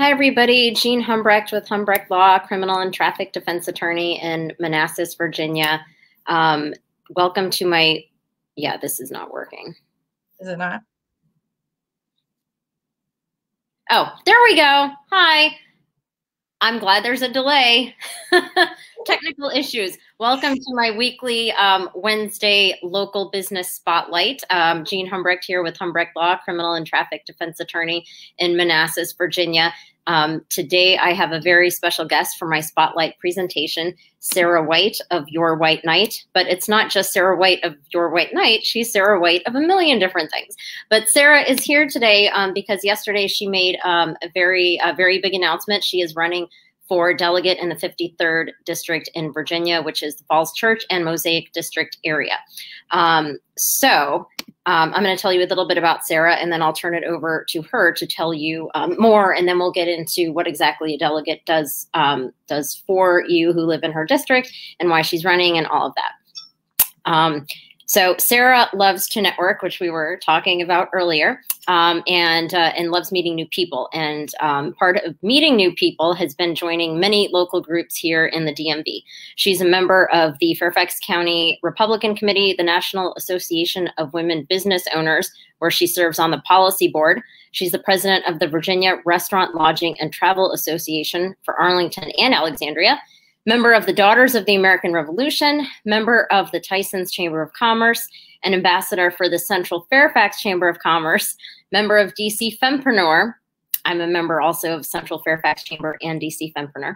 Hi, everybody. Jean Humbrecht with Humbrecht Law, criminal and traffic defense attorney in Manassas, Virginia. Welcome to my, yeah, this is not working. Is it not? Oh, there we go. Hi. I'm glad there's a delay. Technical issues. Welcome to my weekly Wednesday local business spotlight. Jean Humbrecht here with Humbrecht Law, criminal and traffic defense attorney in Manassas, Virginia. Today I have a very special guest for my spotlight presentation, Sarah White of Your White Knight. But it's not just Sarah White of Your White Knight, she's Sarah White of a million different things. But Sarah is here today because yesterday she made a very big announcement. She is running for delegate in the 53rd district in Virginia, which is the Falls Church and Mosaic district area. I'm going to tell you a little bit about Sarah, and then I'll turn it over to her to tell you more, and then we'll get into what exactly a delegate does for you who live in her district and why she's running and all of that. So Sarah loves to network, which we were talking about earlier, and loves meeting new people. And part of meeting new people has been joining many local groups here in the DMV. She's a member of the Fairfax County Republican Committee, the National Association of Women Business Owners, where she serves on the policy board. She's the president of the Virginia Restaurant, Lodging, and Travel Association for Arlington and Alexandria, member of the Daughters of the American Revolution, member of the Tysons Chamber of Commerce, and ambassador for the Central Fairfax Chamber of Commerce, member of DC Fempreneur. I'm a member also of Central Fairfax Chamber and DC Fempreneur.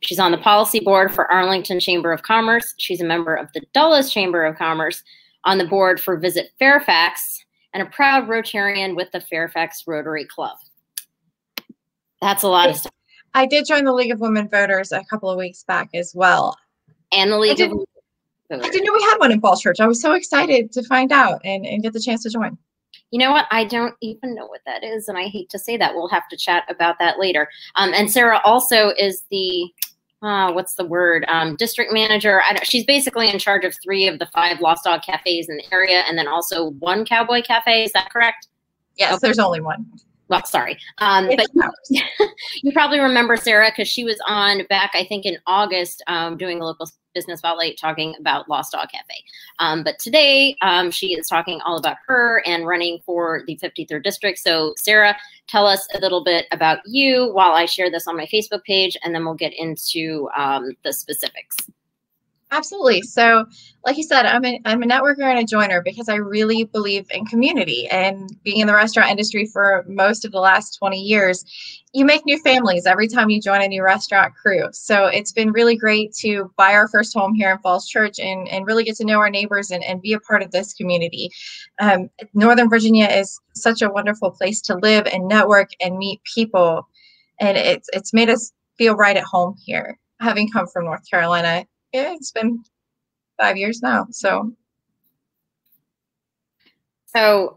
She's on the policy board for Arlington Chamber of Commerce. She's a member of the Dulles Chamber of Commerce, on the board for Visit Fairfax, and a proud Rotarian with the Fairfax Rotary Club. That's a lot of stuff. I did join the League of Women Voters a couple of weeks back as well. And the League of Women Voters. I didn't know we had one in Falls Church. I was so excited to find out and get the chance to join. You know what? I don't even know what that is, and I hate to say that. We'll have to chat about that later. And Sarah also is the, what's the word? District manager. She's basically in charge of 3 of the 5 Lost Dog cafes in the area, and then also 1 Cowboy Cafe. Is that correct? Yes, okay. There's only 1. Well, sorry. But you probably remember Sarah because she was on back, I think, in August doing a local business spotlight talking about Lost Dog Cafe. But today she is talking all about her and running for the 53rd district. So Sarah, tell us a little bit about you while I share this on my Facebook page, and then we'll get into the specifics. Absolutely. So like you said, I'm a networker and a joiner because I really believe in community, and being in the restaurant industry for most of the last 20 years, you make new families every time you join a new restaurant crew. So it's been really great to buy our first home here in Falls Church and really get to know our neighbors and be a part of this community. Northern Virginia is such a wonderful place to live and network and meet people. And it's made us feel right at home here, having come from North Carolina. Yeah, it's been 5 years now. So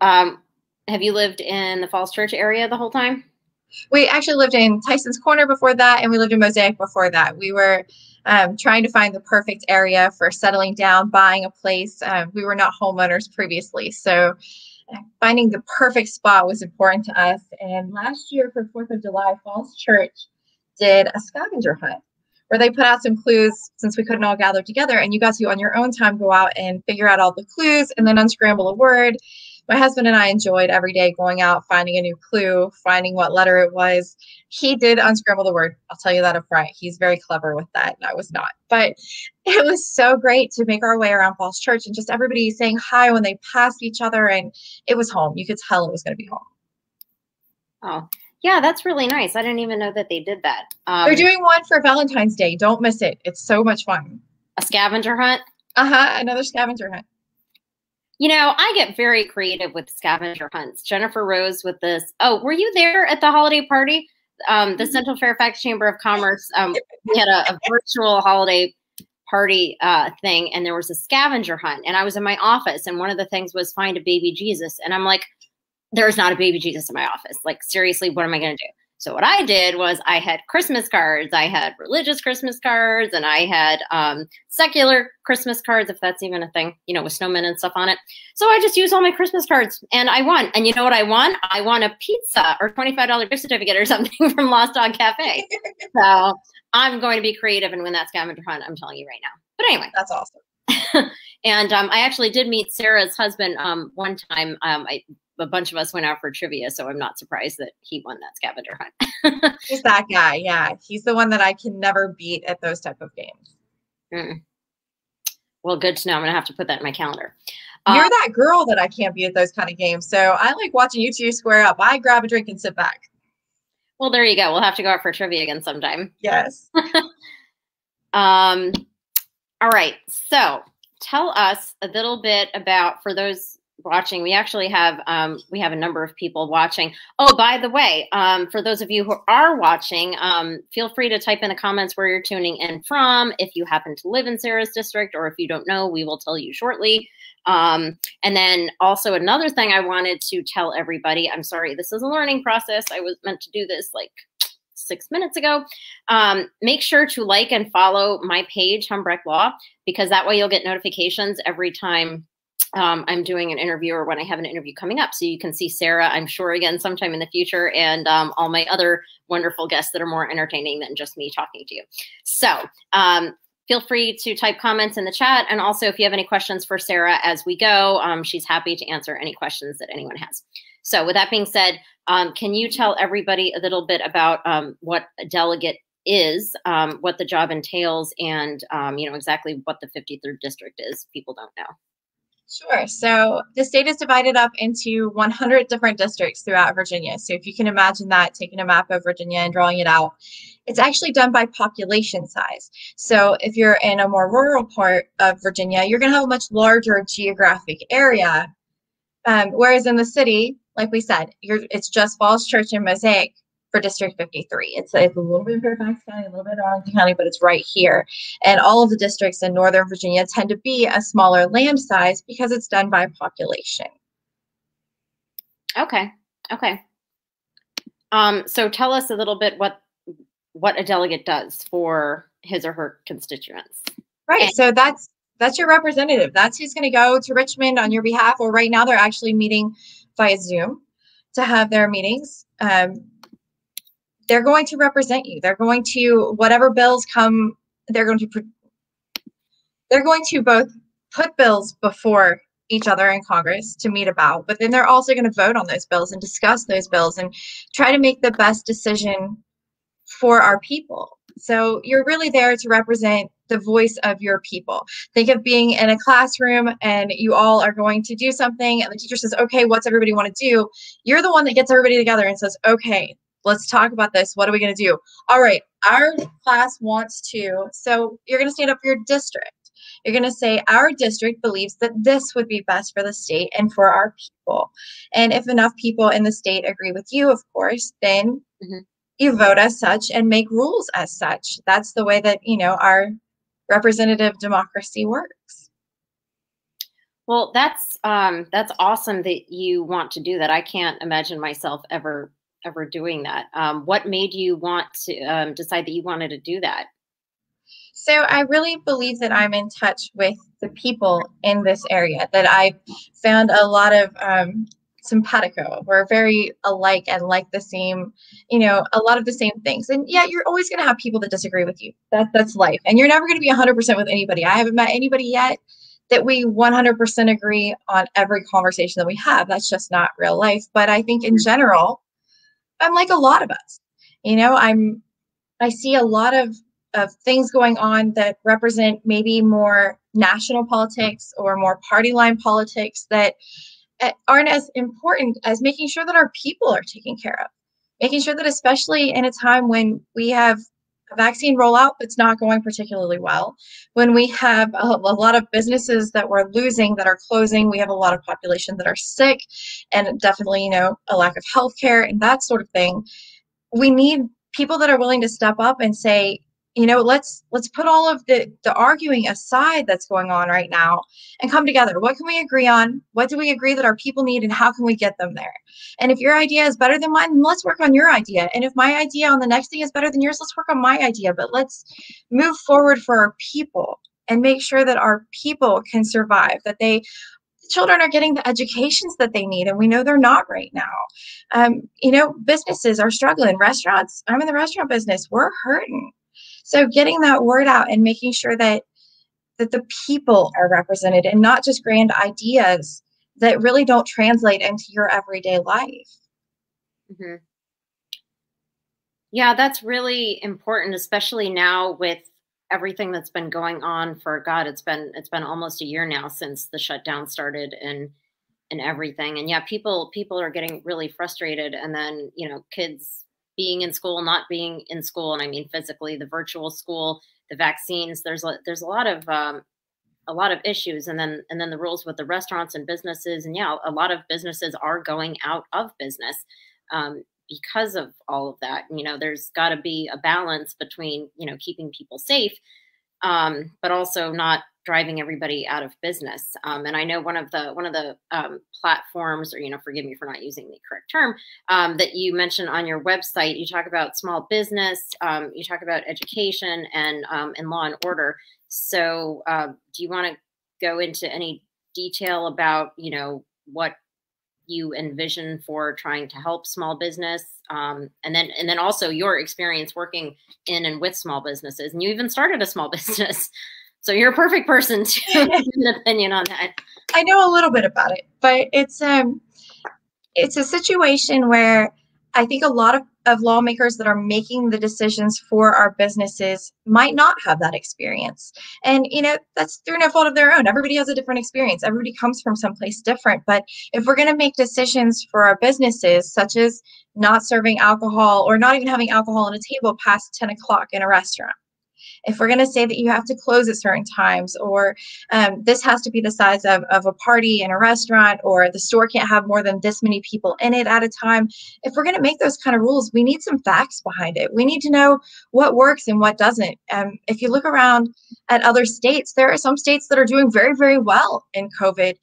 have you lived in the Falls Church area the whole time? We actually lived in Tyson's Corner before that, and we lived in Mosaic before that. We were trying to find the perfect area for settling down, buying a place. We were not homeowners previously, so finding the perfect spot was important to us. And last year for 4th of July, Falls Church did a scavenger hunt, where they put out some clues since we couldn't all gather together, and you got to, on your own time, go out and figure out all the clues and then unscramble a word. My husband and I enjoyed every day going out, finding a new clue, finding what letter it was. He did unscramble the word. I'll tell you that up front. He's very clever with that, and I was not. But it was so great to make our way around Falls Church and just everybody saying hi when they passed each other, and it was home. You could tell it was going to be home. Oh. Yeah, that's really nice. I didn't even know that they did that. They're doing one for Valentine's Day. Don't miss it. It's so much fun. A scavenger hunt? Another scavenger hunt. You know, I get very creative with scavenger hunts. Jennifer Rose with this. Oh, were you there at the holiday party? The Central Fairfax Chamber of Commerce, we had a virtual holiday party thing, and there was a scavenger hunt. And I was in my office, and one of the things was find a baby Jesus. And I'm like, there's not a baby Jesus in my office. Like, seriously, what am I going to do? So what I did was I had Christmas cards, I had religious Christmas cards, and I had secular Christmas cards, if that's even a thing, you know, with snowmen and stuff on it. So I just used all my Christmas cards and I won. And you know what I won? I won a pizza or $25 gift certificate or something from Lost Dog Cafe. So I'm going to be creative and win that scavenger hunt, I'm telling you right now. But anyway. That's awesome. And I actually did meet Sarah's husband one time. A bunch of us went out for trivia, so I'm not surprised that he won that scavenger hunt. He's that guy, yeah. He's the one that I can never beat at those type of games. Well, good to know. I'm going to have to put that in my calendar. You're that girl that I can't beat at those kind of games, so I like watching you two square up. I grab a drink and sit back. Well, there you go. We'll have to go out for trivia again sometime. Yes. All right. So tell us a little bit about, for those watching, we actually have a number of people watching. Oh, by the way, for those of you who are watching, feel free to type in the comments where you're tuning in from. If you happen to live in Sarah's district, or if you don't know, we will tell you shortly. And then also another thing I wanted to tell everybody, I'm sorry, this is a learning process. I was meant to do this like 6 minutes ago. Make sure to like and follow my page, Humbrecht Law, because that way you'll get notifications every time I'm doing an interview or when I have an interview coming up. So you can see Sarah, I'm sure, again sometime in the future, and all my other wonderful guests that are more entertaining than just me talking to you. So feel free to type comments in the chat. And also, if you have any questions for Sarah as we go, she's happy to answer any questions that anyone has. So with that being said, can you tell everybody a little bit about what a delegate is, what the job entails, and you know, exactly what the 53rd district is? People don't know. Sure. So the state is divided up into 100 different districts throughout Virginia. So if you can imagine that, taking a map of Virginia and drawing it out, it's actually done by population size. So if you're in a more rural part of Virginia, you're going to have a much larger geographic area. Whereas in the city, like we said, it's just Falls Church and Mosaic for District 53. It's a little bit of Fairfax County, a little bit of Arlington County, but it's right here. And all of the districts in Northern Virginia tend to be a smaller land size because it's done by population. Okay. Okay. So tell us a little bit what a delegate does for his or her constituents. Right. And so that's your representative. That's who's going to go to Richmond on your behalf. Or right now they're actually meeting via Zoom to have their meetings. They're going to represent you. They're going to, whatever bills come, they're going to both put bills before each other in Congress to meet about, but then they're also going to vote on those bills and discuss those bills and try to make the best decision for our people. So you're really there to represent the voice of your people. Think of being in a classroom and you all are going to do something and the teacher says, okay, what's everybody want to do? You're the one that gets everybody together and says, okay, let's talk about this. What are we going to do? All right, our class wants to. So you're going to stand up for your district. You're going to say, our district believes that this would be best for the state and for our people. And if enough people in the state agree with you, of course, then you vote as such and make rules as such. That's the way that, you know, our representative democracy works. Well, that's awesome that you want to do that. I can't imagine myself ever doing that. What made you want to decide that you wanted to do that? So I really believe that I'm in touch with the people in this area, that I found a lot of simpatico. We're very alike and like the same, you know, a lot of the same things. And yeah, you're always going to have people that disagree with you. That's life. And you're never going to be 100% with anybody. I haven't met anybody yet that we 100% agree on every conversation that we have. That's just not real life. But I think in general, I'm like a lot of us. You know, I see a lot of things going on that represent maybe more national politics or more party line politics that aren't as important as making sure that our people are taken care of. Making sure that, especially in a time when we have a vaccine rollout that's not going particularly well, when we have a lot of businesses that we're losing, that are closing, we have a lot of population that are sick, and definitely, you know, a lack of health care and that sort of thing. We need people that are willing to step up and say, let's put all of the arguing aside that's going on right now and come together. What can we agree on? What do we agree that our people need, and how can we get them there? And if your idea is better than mine, let's work on your idea. And if my idea on the next thing is better than yours, let's work on my idea. But let's move forward for our people and make sure that our people can survive, that children are getting the educations that they need, and we know they're not right now. Businesses are struggling. Restaurants, I'm in the restaurant business, we're hurting. So getting that word out and making sure that the people are represented and not just grand ideas that really don't translate into your everyday life. Mm-hmm. Yeah, that's really important, especially now with everything that's been going on for God. It's been almost a year now since the shutdown started and everything. And yeah, people are getting really frustrated. And then, kids being in school, not being in school, and I mean physically, the virtual school, the vaccines. There's a lot of issues, and then the rules with the restaurants and businesses, and yeah, a lot of businesses are going out of business because of all of that. There's got to be a balance between keeping people safe, but also not driving everybody out of business. And I know one of the platforms, or forgive me for not using the correct term, that you mentioned on your website, you talk about small business, you talk about education and law and order. So do you want to go into any detail about what you envision for trying to help small business, and then also your experience working in and with small businesses, and you even started a small business, so you're a perfect person to give an opinion on that. I know a little bit about it, but it's a situation where I think a lot of lawmakers that are making the decisions for our businesses might not have that experience. And, that's through no fault of their own. Everybody has a different experience. Everybody comes from someplace different. But if we're going to make decisions for our businesses, such as not serving alcohol or not even having alcohol on a table past 10 o'clock in a restaurant, if we're going to say that you have to close at certain times, or this has to be the size of a party in a restaurant, or the store can't have more than this many people in it at a time, if we're going to make those kind of rules, we need some facts behind it. We need to know what works and what doesn't. If you look around at other states, there are some states that are doing very, very well in COVID.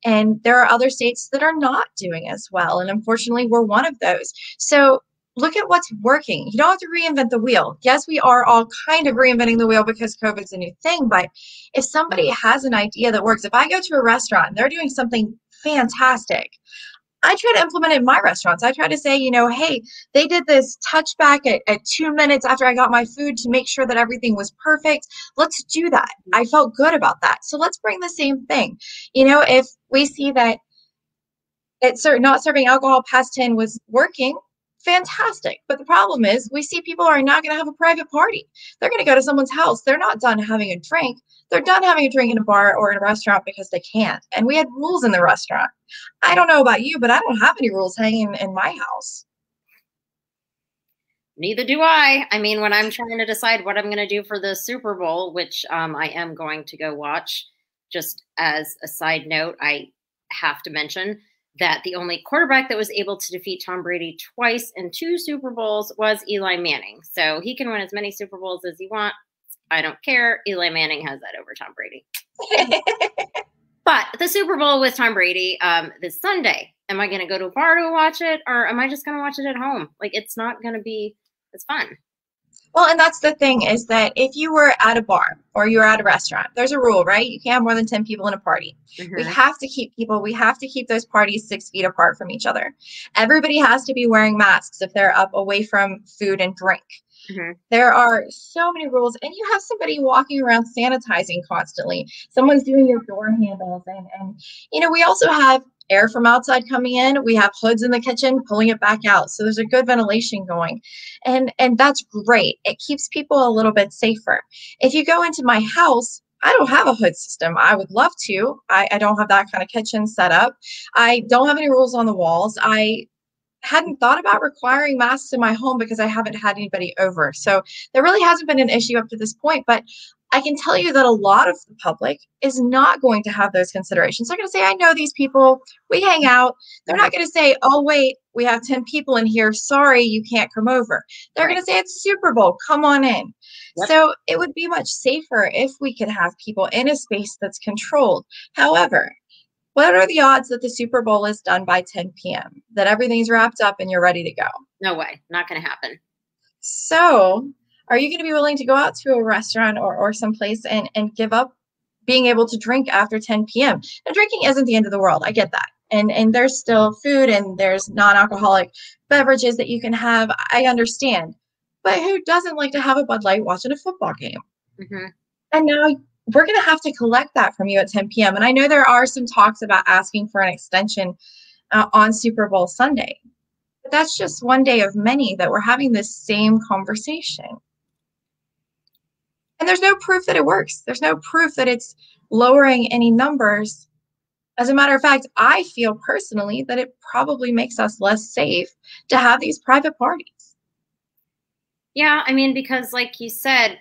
And there are other states that are not doing as well. And unfortunately, we're one of those. So look at what's working. You don't have to reinvent the wheel. Yes, we are all kind of reinventing the wheel because COVID's a new thing, but if somebody has an idea that works, if I go to a restaurant and they're doing something fantastic, I try to implement it in my restaurants. I try to say, hey, they did this touchback at 2 minutes after I got my food to make sure that everything was perfect. Let's do that. I felt good about that. So let's bring the same thing. If we see that not serving alcohol past 10 was working, fantastic. But the problem is we see people are not going to have a private party. They're going to go to someone's house. They're not done having a drink. They're done having a drink in a bar or in a restaurant because they can't. And we had rules in the restaurant. I don't know about you, but I don't have any rules hanging in my house. Neither do I. I mean, when I'm trying to decide what I'm going to do for the Super Bowl, which I am going to go watch, just as a side note, I have to mention that the only quarterback that was able to defeat Tom Brady twice in 2 Super Bowls was Eli Manning. So he can win as many Super Bowls as he wants. I don't care. Eli Manning has that over Tom Brady. But the Super Bowl with Tom Brady this Sunday, am I going to go to a bar to watch it, or am I just going to watch it at home? It's not going to be as fun. Well, and that's the thing, is that if you were at a bar or you were at a restaurant, there's a rule, right? You can't have more than 10 people in a party. Mm-hmm. We have to keep those parties 6 feet apart from each other. Everybody has to be wearing masks if they're up away from food and drink. Mm-hmm. There are so many rules, and you have somebody walking around sanitizing constantly. Someone's doing your door handles, and we also have air from outside coming in. We have hoods in the kitchen pulling it back out. So there's a good ventilation going. And that's great. It keeps people a little bit safer. If you go into my house, I don't have a hood system. I would love to. I don't have that kind of kitchen set up. I don't have any rules on the walls. I hadn't thought about requiring masks in my home because I haven't had anybody over. So there really hasn't been an issue up to this point. But I can tell you that a lot of the public is not going to have those considerations. They're going to say, I know these people, we hang out. They're not going to say, oh, wait, we have 10 people in here. Sorry, you can't come over. They're going to say, it's Super Bowl. Come on in. Yep. So it would be much safer if we could have people in a space that's controlled. However, what are the odds that the Super Bowl is done by 10 p.m., that everything's wrapped up and you're ready to go? No way. Not going to happen. So are you going to be willing to go out to a restaurant or someplace and give up being able to drink after 10 p.m.? And drinking isn't the end of the world. I get that. And there's still food and there's non-alcoholic beverages that you can have. I understand. But who doesn't like to have a Bud Light watching a football game? Mm-hmm. And now we're going to have to collect that from you at 10 p.m. And I know there are some talks about asking for an extension on Super Bowl Sunday. But that's just one day of many that we're having this same conversation. And there's no proof that it works. There's no proof that it's lowering any numbers. As a matter of fact, I feel personally that it probably makes us less safe to have these private parties. Yeah, I mean, because like you said,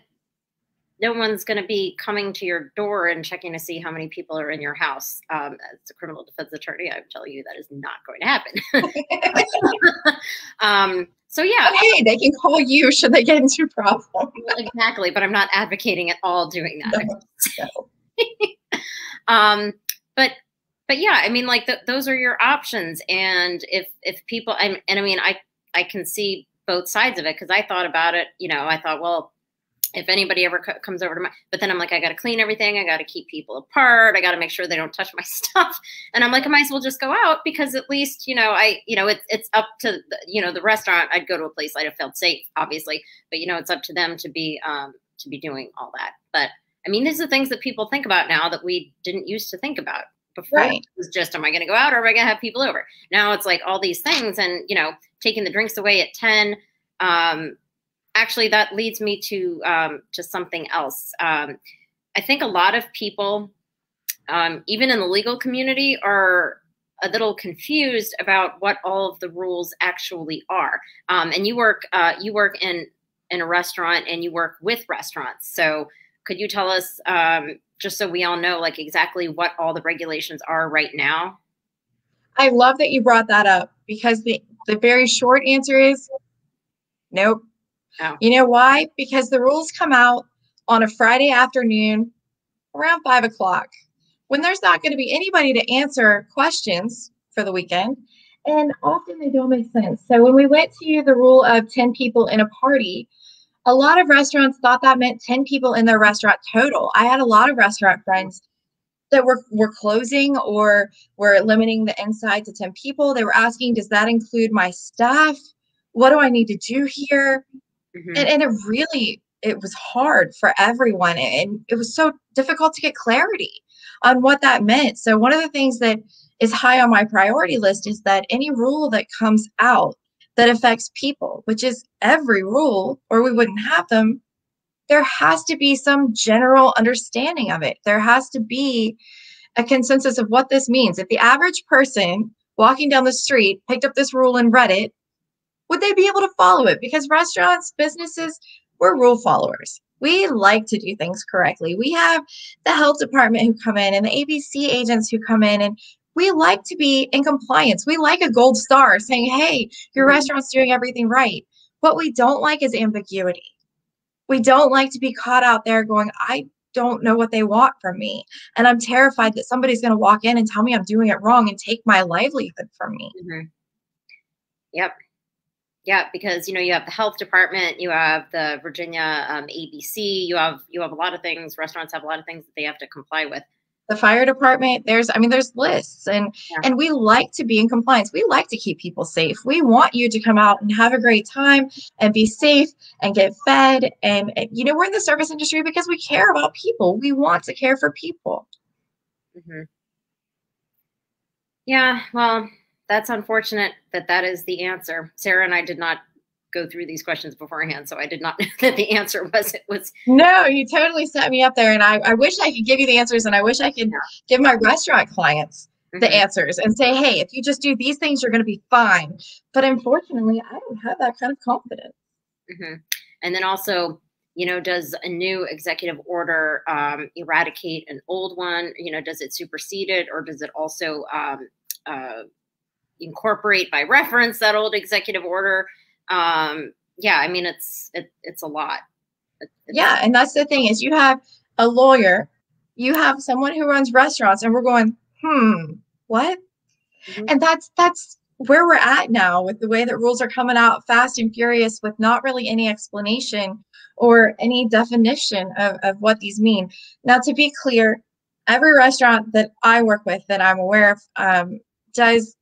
no one's going to be coming to your door and checking to see how many people are in your house. As a criminal defense attorney, I would tell you that is not going to happen. So yeah. But hey, they can call you should they get into a problem. Exactly, but I'm not advocating at all doing that. No. But yeah, I mean, like those are your options. And if people, I mean, I can see both sides of it, because I thought about it. You know, I thought, well, if anybody ever comes over to my, but then I'm like, I got to clean everything. I got to keep people apart. I got to make sure they don't touch my stuff. And I'm like, I might as well just go out, because at least, it's up to, the restaurant. I'd go to a place I'd have felt safe, obviously, but it's up to them to be doing all that. But I mean, these are things that people think about now that we didn't used to think about before. Right. It was just, am I going to go out or am I going to have people over? Now it's like all these things, and, taking the drinks away at 10, actually, that leads me to something else. I think a lot of people, even in the legal community, are a little confused about what all of the rules actually are. And you work in a restaurant, and you work with restaurants. So could you tell us, just so we all know, like exactly what all the regulations are right now? I love that you brought that up, because the very short answer is nope. Oh. You know why? Because the rules come out on a Friday afternoon around 5 o'clock, when there's not going to be anybody to answer questions for the weekend. And often they don't make sense. So when we went to the rule of 10 people in a party, a lot of restaurants thought that meant 10 people in their restaurant total. I had a lot of restaurant friends that were closing or were limiting the inside to 10 people. They were asking, does that include my staff? What do I need to do here? Mm-hmm. And it was hard for everyone. And it was so difficult to get clarity on what that meant. So one of the things that is high on my priority list is that any rule that comes out that affects people, which is every rule, or we wouldn't have them, there has to be some general understanding of it. There has to be a consensus of what this means. If the average person walking down the street picked up this rule and read it, would they be able to follow it? Because restaurants, businesses, we're rule followers. We like to do things correctly. We have the health department who come in and the ABC agents who come in, and we like to be in compliance. We like a gold star saying, hey, your restaurant's doing everything right. What we don't like is ambiguity. We don't like to be caught out there going, I don't know what they want from me. And I'm terrified that somebody's going to walk in and tell me I'm doing it wrong and take my livelihood from me. Mm-hmm. Yep. Yeah, because you have the health department, you have the Virginia ABC, you have a lot of things. Restaurants have a lot of things that they have to comply with. The fire department, there's lists, and we like to be in compliance. We like to keep people safe. We want you to come out and have a great time and be safe and get fed. And we're in the service industry because we care about people. We want to care for people. Mm-hmm. Yeah, well, that's unfortunate that is the answer. Sarah and I did not go through these questions beforehand, so I did not know that the answer was. No, you totally set me up there, and I wish I could give you the answers, and I wish I could give my restaurant clients the answers and say, hey, if you just do these things, you're going to be fine. But unfortunately, I don't have that kind of confidence. Mm-hmm. And then also, Does a new executive order eradicate an old one? Does it supersede it, or does it also uh, incorporate by reference that old executive order? Yeah, I mean, it's a lot. Yeah, and that's the thing is you have a lawyer, you have someone who runs restaurants, and we're going, what? Mhm. And that's where we're at now with the way that rules are coming out fast and furious with not really any explanation or any definition of what these mean. Now, to be clear, every restaurant that I work with that I'm aware of does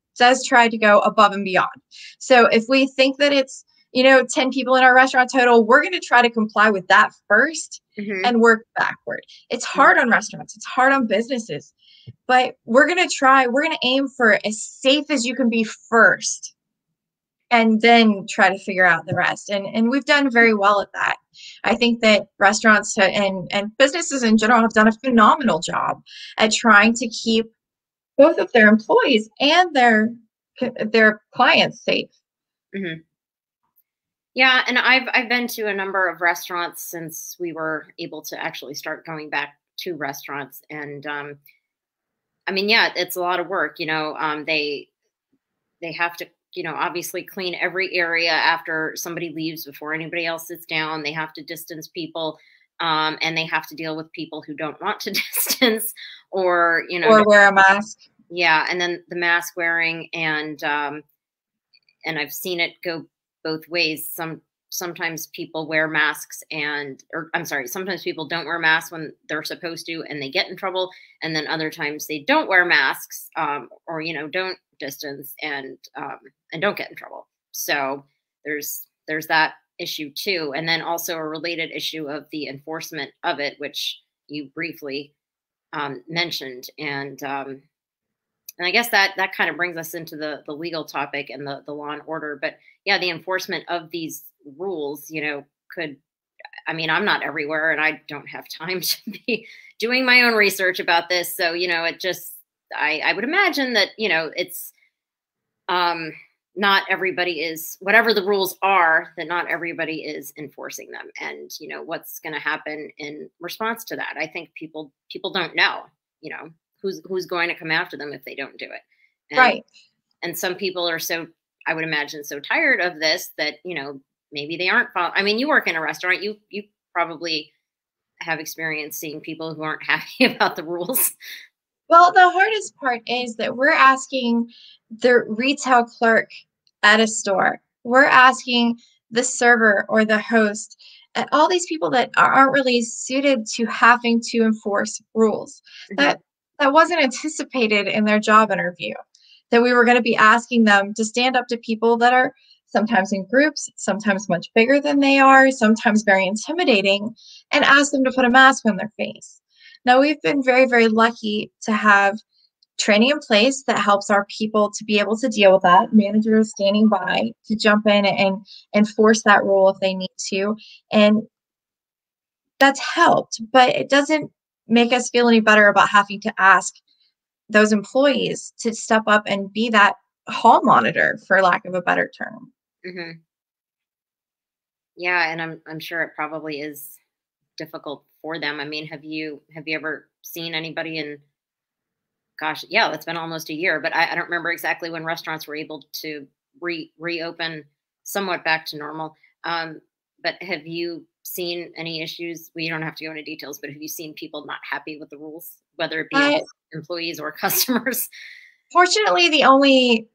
try to go above and beyond. So if we think that it's 10 people in our restaurant total, we're going to try to comply with that first Mhm. and work backward. It's Mhm. hard on restaurants, it's hard on businesses, but we're going to aim for as safe as you can be first and then try to figure out the rest. And we've done very well at that. I think that restaurants and businesses in general have done a phenomenal job at trying to keep both of their employees and their clients safe. Mhm. Yeah, and I've been to a number of restaurants since we were able to actually start going back to restaurants, and I mean, yeah, it's a lot of work. They have to, obviously clean every area after somebody leaves before anybody else sits down. They have to distance people, and they have to deal with people who don't want to distance, or Or wear a mask. yeah, and then the mask wearing, and I've seen it go both ways. Sometimes people wear masks or I'm sorry, sometimes people don't wear masks when they're supposed to and they get in trouble, and then other times they don't wear masks, or don't distance and don't get in trouble. So there's that issue too, and then also a related issue of the enforcement of it, which you briefly mentioned, and I guess that kind of brings us into the legal topic and the law and order. But yeah, the enforcement of these rules, could, I mean, I'm not everywhere and I don't have time to be doing my own research about this. So, it just, I would imagine that, it's um, not everybody is, whatever the rules are, that not everybody is enforcing them. And, what's going to happen in response to that. I think people don't know, you know, who's going to come after them if they don't do it. And Right. and some people are so, I would imagine, so tired of this that, maybe they aren't I mean, you work in a restaurant, you probably have experience seeing people who aren't happy about the rules. Well, the hardest part is that we're asking the retail clerk at a store, we're asking the server or the host, and all these people that aren't really suited to having to enforce rules. Mhm. That wasn't anticipated in their job interview, that we were going to be asking them to stand up to people that are sometimes in groups, sometimes much bigger than they are, sometimes very intimidating, and ask them to put a mask on their face. Now, we've been very, very lucky to have training in place that helps our people to be able to deal with that. Managers standing by to jump in and enforce that rule if they need to. And that's helped, but it doesn't make us feel any better about having to ask those employees to step up and be that hall monitor, for lack of a better term. Mhm. Yeah, and I'm sure it probably is difficult for them. I mean, have you ever seen anybody in, gosh, yeah, it's been almost a year, but I don't remember exactly when restaurants were able to reopen somewhat back to normal. But have you seen any issues? We don't have to go into details, but have you seen people not happy with the rules, whether it be Uh, employees or customers? Fortunately, the only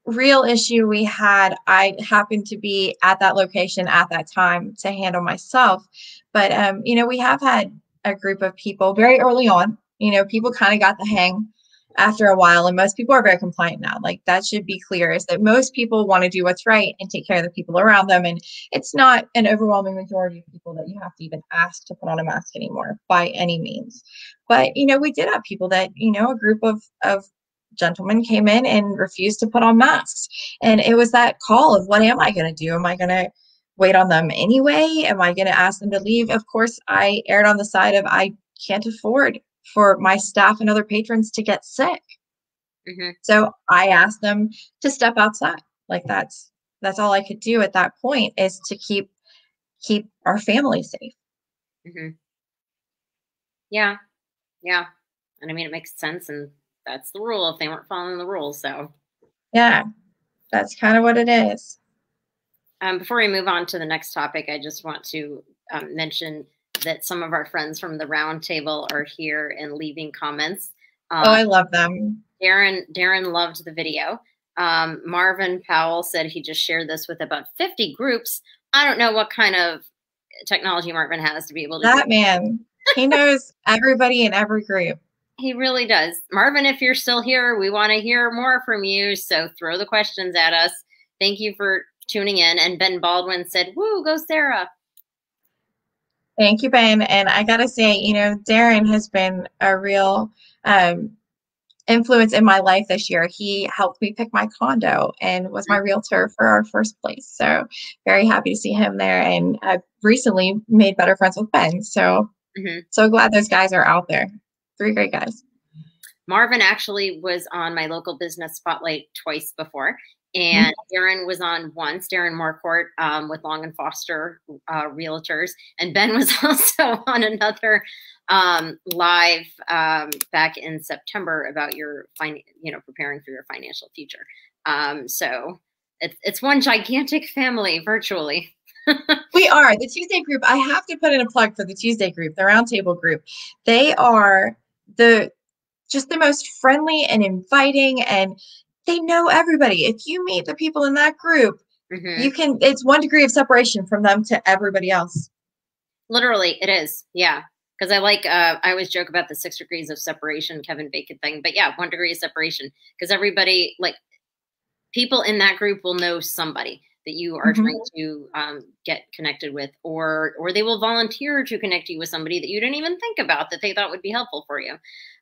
real issue we had, I happened to be at that location at that time to handle myself. But we have had a group of people very early on. People kind of got the hang after a while, and most people are very compliant now. Like that should be clear, is that most people want to do what's right and take care of the people around them. And it's not an overwhelming majority of people that you have to even ask to put on a mask anymore by any means. But we did have people that, a group of gentlemen came in and refused to put on masks. And it was that call of, what am I going to do? Am I going to wait on them anyway? Am I going to ask them to leave? Of course, I erred on the side of, I can't afford for my staff and other patrons to get sick. Hmm. So I asked them to step outside. Like that's all I could do at that point, is to keep our family safe. Hmm. Yeah. Yeah. And I mean, it makes sense. And that's the rule if they weren't following the rules. So, Yeah, that's kind of what it is. before we move on to the next topic, I just want to mention that some of our friends from the roundtable are here and leaving comments. Oh, I love them. Darren loved the video. Marvin Powell said he just shared this with about 50 groups. I don't know what kind of technology Marvin has to be able to do. That man, he knows everybody in every group. He really does. Marvin, if you're still here, we want to hear more from you. So throw the questions at us. Thank you for tuning in. And Ben Baldwin said, woo, go Sarah. Thank you, Ben. And I got to say, you know, Darren has been a real influence in my life this year. He helped me pick my condo and was my realtor for our first place. So very happy to see him there. And I've recently made better friends with Ben. So, so glad those guys are out there. 3 great guys. Marvin actually was on my local business spotlight twice before. And Darren was on once, Darren Marcourt with Long and Foster Realtors. And Ben was also on another live back in September about your, preparing for your financial future. So it's one gigantic family virtually. We are. The Tuesday group, I have to put in a plug for the Tuesday group, the roundtable group. They are just the most friendly and inviting, and they know everybody. If you meet the people in that group, you can, it's 1 degree of separation from them to everybody else. Literally, it is. Yeah. Because I always joke about the 6 degrees of separation, Kevin Bacon thing. But yeah, 1 degree of separation. Because everybody, people in that group will know somebody that you are trying to get connected with, or they will volunteer to connect you with somebody that you didn't even think about that they thought would be helpful for you.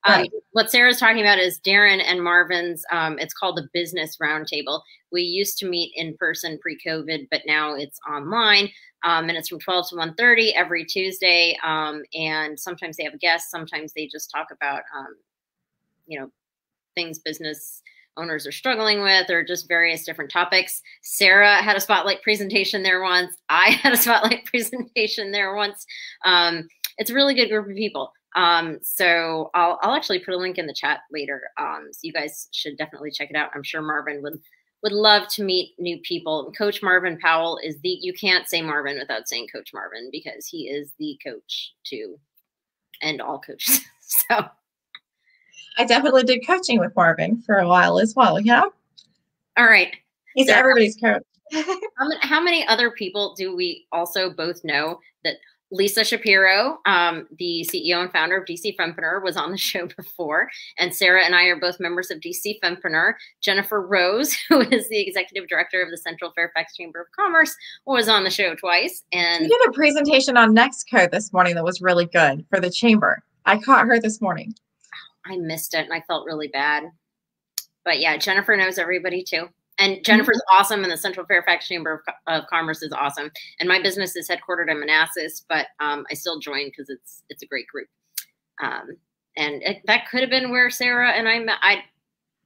Right. What Sarah's talking about is Darren and Marvin's, it's called the Business Roundtable. We used to meet in person pre-COVID, but now it's online. And it's from 12 to 1:30 every Tuesday. And sometimes they have guests. Sometimes they just talk about, things business owners are struggling with, or just various different topics. Sarah had a spotlight presentation there once. I had a spotlight presentation there once. It's a really good group of people. So I'll actually put a link in the chat later. So you guys should definitely check it out. I'm sure Marvin would love to meet new people. Coach Marvin Powell is you can't say Marvin without saying Coach Marvin, because he is the coach to end all coaches. So I definitely did coaching with Marvin for a while as well. Yeah. All right. He's everybody's coach. How many other people do we also both know that Lisa Shapiro, the CEO and founder of DC Fempreneur, was on the show before, and Sarah and I are both members of DC Fempreneur. Jennifer Rose, who is the executive director of the Central Fairfax Chamber of Commerce, was on the show twice. And she did a presentation on Nextcode this morning that was really good for the chamber. I caught her this morning. I missed it and I felt really bad. But yeah, Jennifer knows everybody too. And Jennifer's awesome, and the Central Fairfax Chamber of Commerce is awesome. And my business is headquartered in Manassas, but I still joined because it's a great group. And that could have been where Sarah and I met. I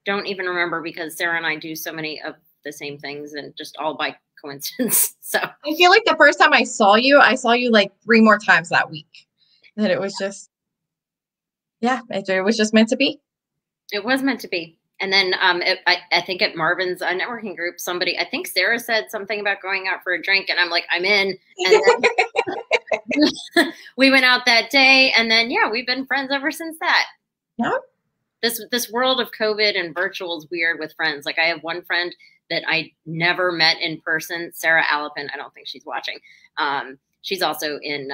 don't even remember, because Sarah and I do so many of the same things, and just all by coincidence. So I feel like the first time I saw you like 3 more times that week. That it was just, it was just meant to be. It was meant to be. And then I think at Marvin's networking group, I think Sarah said something about going out for a drink, and I'm like, I'm in. And then we went out that day, and then we've been friends ever since that. Yeah. This world of COVID and virtual is weird with friends. Like, I have one friend that I never met in person, Sarah Alapin. I don't think she's watching. She's also in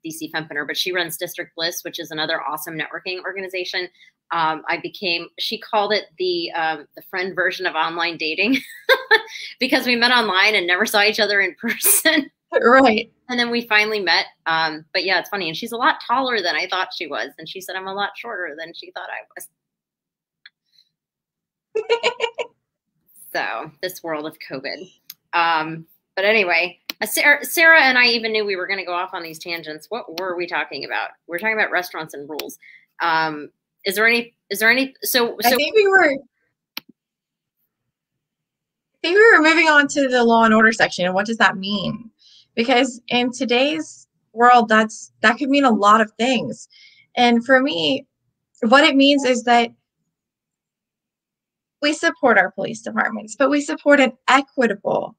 DC Fempreneur, but she runs District Bliss, which is another awesome networking organization. She called it the friend version of online dating because we met online and never saw each other in person. Right. And then we finally met. But yeah, it's funny. And she's a lot taller than I thought she was. And she said I'm a lot shorter than she thought I was. So this world of COVID. But anyway, Sarah and I even knew we were going to go off on these tangents. What were we talking about? We're talking about restaurants and rules. Is there any, so I think we were moving on to the law and order section. And what does that mean? Because in today's world, that could mean a lot of things. And for me, what it means is that we support our police departments, but we support an equitable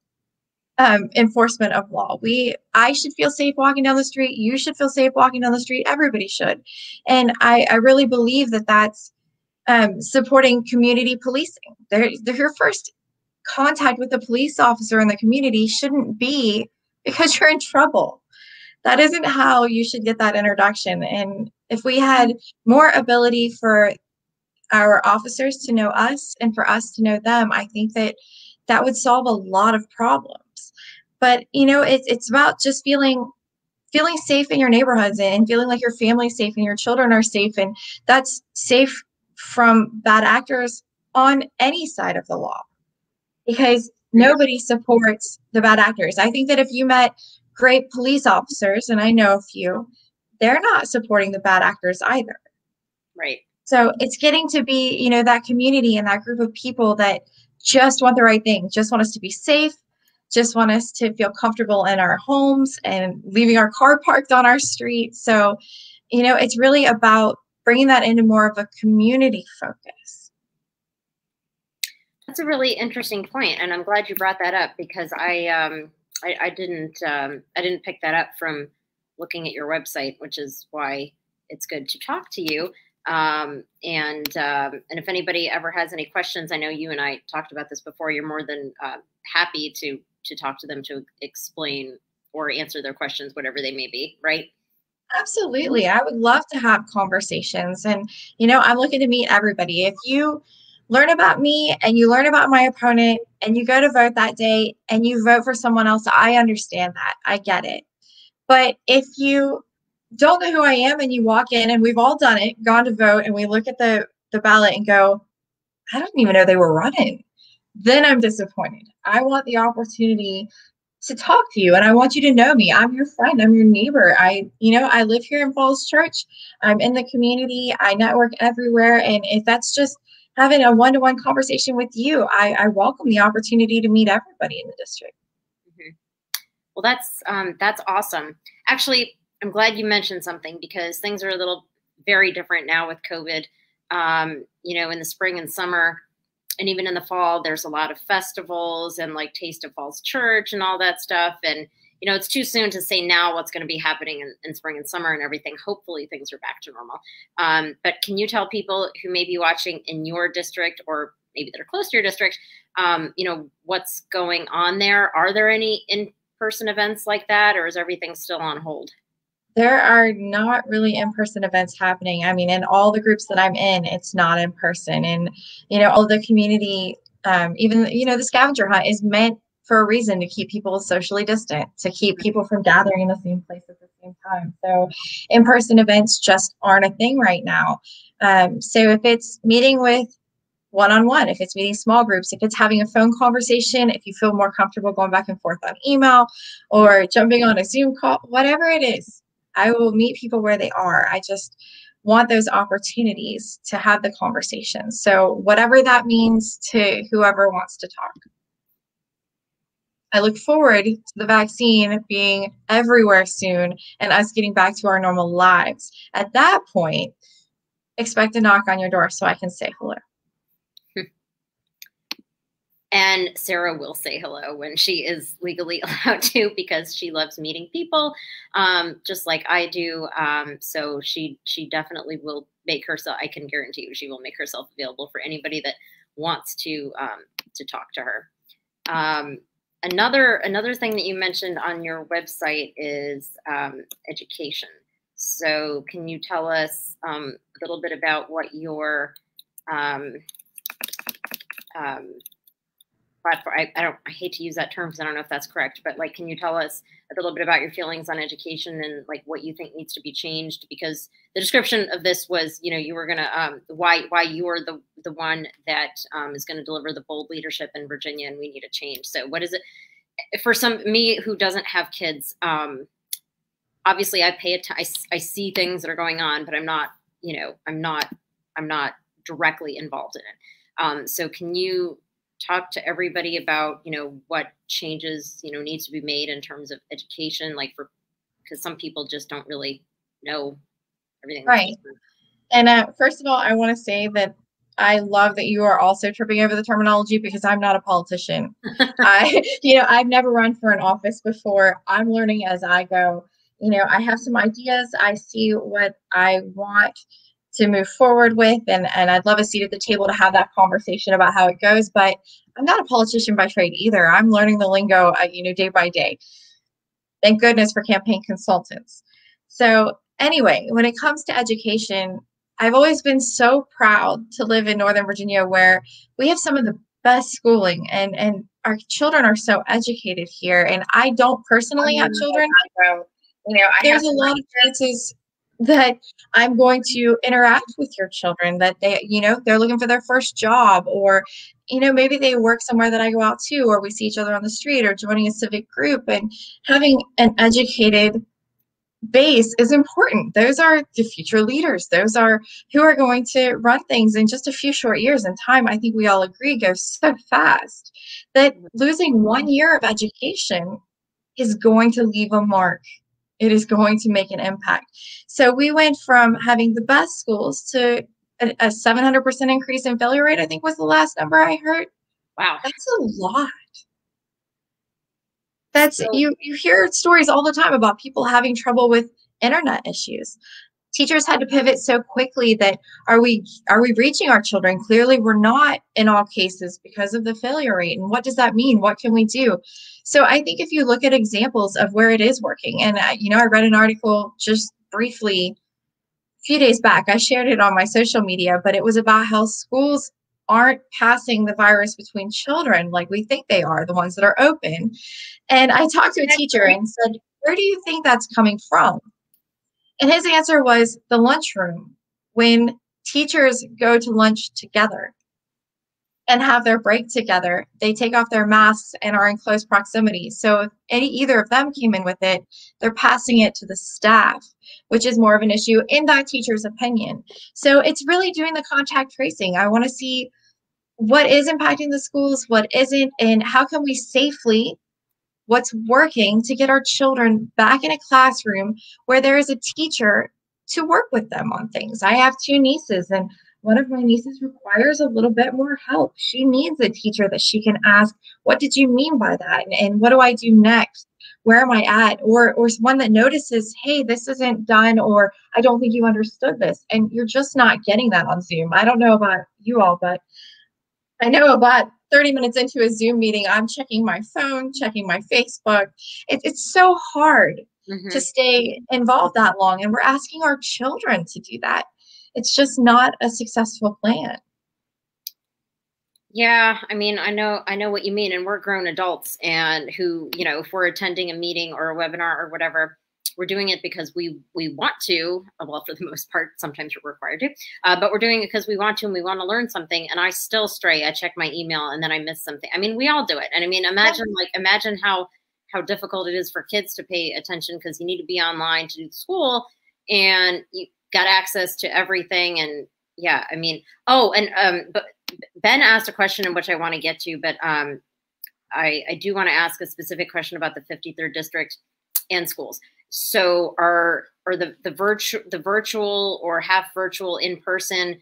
enforcement of law. I should feel safe walking down the street. You should feel safe walking down the street. Everybody should. And I really believe that that's supporting community policing. Your first contact with a police officer in the community shouldn't be because you're in trouble. That isn't how you should get that introduction. And if we had more ability for our officers to know us and for us to know them, I think that that would solve a lot of problems. But it's about just feeling safe in your neighborhoods and feeling like your family's safe and your children are safe, and that's safe from bad actors on any side of the law, because nobody supports the bad actors. I think that if you met great police officers, and I know a few, they're not supporting the bad actors either. Right. So it's getting to be, that community and that group of people that just want the right thing, just want us to be safe, just want us to feel comfortable in our homes and leaving our car parked on our street. So, it's really about bringing that into more of a community focus. That's a really interesting point, and I'm glad you brought that up, because I didn't pick that up from looking at your website, which is why it's good to talk to you. And if anybody ever has any questions, I know you and I talked about this before. You're more than happy to talk to them to explain or answer their questions, whatever they may be. Right? Absolutely. I would love to have conversations, and I'm looking to meet everybody. If you learn about me and you learn about my opponent and you go to vote that day and you vote for someone else, I understand that. I get it. But if you don't know who I am and you walk in, and we've all done it, gone to vote, and we look at the ballot and go, I don't even know they were running, then I'm disappointed. I want the opportunity to talk to you, and I want you to know me. I'm your friend. I'm your neighbor. I live here in Falls Church. I'm in the community. I network everywhere. And if that's just having a one-to-one conversation with you, I welcome the opportunity to meet everybody in the district. Mm-hmm. Well, that's awesome. Actually, I'm glad you mentioned something, because things are a little very different now with COVID. In the spring and summer, and even in the fall, there's a lot of festivals and like Taste of Falls Church and all that stuff. And, it's too soon to say now what's going to be happening in spring and summer and everything. Hopefully things are back to normal. But can you tell people who may be watching in your district, or maybe that are close to your district, what's going on there? Are there any in-person events like that, or is everything still on hold? There are not really in-person events happening. I mean, in all the groups that I'm in, it's not in person. And, all the community, even, the scavenger hunt is meant for a reason, to keep people socially distant, to keep people from gathering in the same place at the same time. So in-person events just aren't a thing right now. So if it's meeting with one-on-one, if it's meeting small groups, if it's having a phone conversation, if you feel more comfortable going back and forth on email or jumping on a Zoom call, whatever it is, I will meet people where they are. I just want those opportunities to have the conversation. So whatever that means to whoever wants to talk. I look forward to the vaccine being everywhere soon and us getting back to our normal lives. At that point, expect a knock on your door so I can say hello. And Sarah will say hello when she is legally allowed to, because she loves meeting people, just like I do. So she definitely will make herself, I can guarantee you, she will make herself available for anybody that wants to talk to her. Another thing that you mentioned on your website is education. So can you tell us a little bit about what your platform, I hate to use that term because I don't know if that's correct, but like, can you tell us a little bit about your feelings on education and like what you think needs to be changed? Because the description of this was, you were gonna why you are the one that is going to deliver the bold leadership in Virginia, and we need a change. So what is it for me who doesn't have kids? Obviously, I see things that are going on, but I'm not directly involved in it. So can you talk to everybody about, what changes, needs to be made in terms of education, like for because some people just don't really know everything. Right. And first of all, I want to say that I love that you are also tripping over the terminology, because I'm not a politician. I've never run for an office before. I'm learning as I go. I have some ideas. I see what I want to move forward with, and I'd love a seat at the table to have that conversation about how it goes. But I'm not a politician by trade either. I'm learning the lingo, day by day. Thank goodness for campaign consultants. So anyway, when it comes to education, I've always been so proud to live in Northern Virginia, where we have some of the best schooling, and our children are so educated here. And I don't personally have children. So, there's a lot of chances that I'm going to interact with your children, that they're looking for their first job, or, maybe they work somewhere that I go out to, or we see each other on the street, or joining a civic group. And having an educated base is important. Those are the future leaders. Those are who are going to run things in just a few short years. And time, I think we all agree, goes so fast that losing 1 year of education is going to leave a mark. It is going to make an impact. So we went from having the best schools to a 700% increase in failure rate, I think was the last number I heard. Wow. That's a lot. You hear stories all the time about people having trouble with internet issues. Teachers had to pivot so quickly that are we reaching our children? Clearly we're not in all cases, because of the failure rate. And what does that mean? What can we do? So I think if you look at examples of where it is working, and I read an article just briefly a few days back. I shared it on my social media, but it was about how schools aren't passing the virus between children like we think they are, the ones that are open. And I talked to a teacher and said, where do you think that's coming from? And his answer was the lunchroom. When teachers go to lunch together and have their break together, they take off their masks and are in close proximity. So if either of them came in with it, they're passing it to the staff, which is more of an issue in that teacher's opinion. So it's really doing the contact tracing. I want to see what is impacting the schools, what isn't, and how can we safely, what's working to get our children back in a classroom where there is a teacher to work with them on things. I have 2 nieces, and one of my nieces requires a little bit more help. She needs a teacher that she can ask, what did you mean by that? And what do I do next? Where am I at? Or one that notices, hey, this isn't done, or I don't think you understood this. And you're just not getting that on Zoom. I don't know about you all, but I know about 30 minutes into a Zoom meeting, I'm checking my phone, checking my Facebook. It's so hard to stay involved that long. And we're asking our children to do that. It's just not a successful plan. Yeah, I mean, I know what you mean. And we're grown adults, and who, if we're attending a meeting or a webinar or whatever, we're doing it because we want to. Well, for the most part, sometimes we're required to, but we're doing it because we want to, and we want to learn something. And I still stray. I check my email and then I miss something. I mean, we all do it. And I mean, imagine how difficult it is for kids to pay attention, because you need to be online to do school, and you got access to everything. And yeah, I mean, but Ben asked a question in which I want to get to, but I do want to ask a specific question about the 53rd district and schools. So are the virtual or half virtual in person,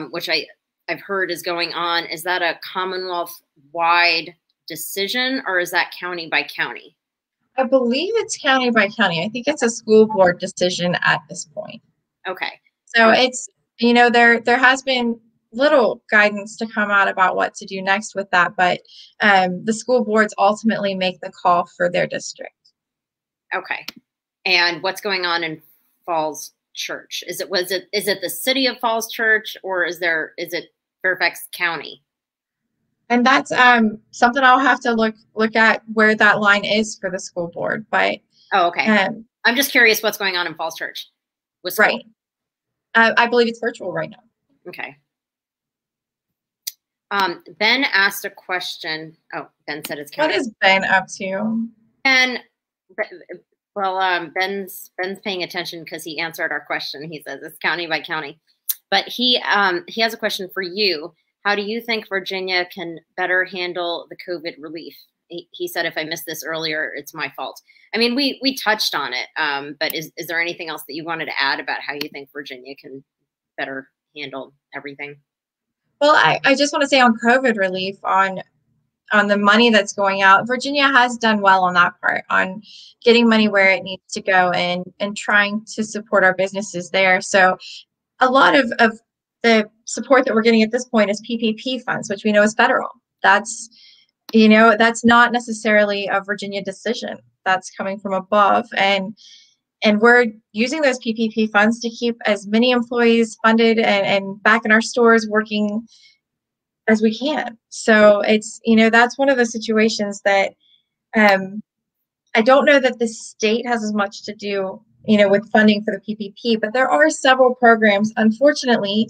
which I've heard is going on, is that a Commonwealth wide decision, or is that county by county? I believe it's county by county. I think it's a school board decision at this point. Okay. So it's, there has been little guidance to come out about what to do next with that, but the school boards ultimately make the call for their district. Okay. And what's going on in Falls Church? Is it the city of Falls Church, or is it Fairfax County? And that's something I'll have to look at where that line is for the school board. But okay. I'm just curious what's going on in Falls Church with school. Right. I believe it's virtual right now. Okay. Ben asked a question. Oh, Ben said it's county. What is Ben up to? Ben's paying attention because he answered our question. He says it's county by county, but he has a question for you. How do you think Virginia can better handle the COVID relief? he said, if I missed this earlier, it's my fault. I mean, we touched on it, but is there anything else that you wanted to add about how you think Virginia can better handle everything? Well, I just want to say on COVID relief, on the money that's going out, Virginia has done well on that part, on getting money where it needs to go and trying to support our businesses there. So a lot of the support that we're getting at this point is PPP funds, which we know is federal. That's, that's not necessarily a Virginia decision. That's coming from above. And we're using those PPP funds to keep as many employees funded and back in our stores working as we can. So it's, that's one of the situations that I don't know that the state has as much to do, with funding for the PPP, but there are several programs. Unfortunately,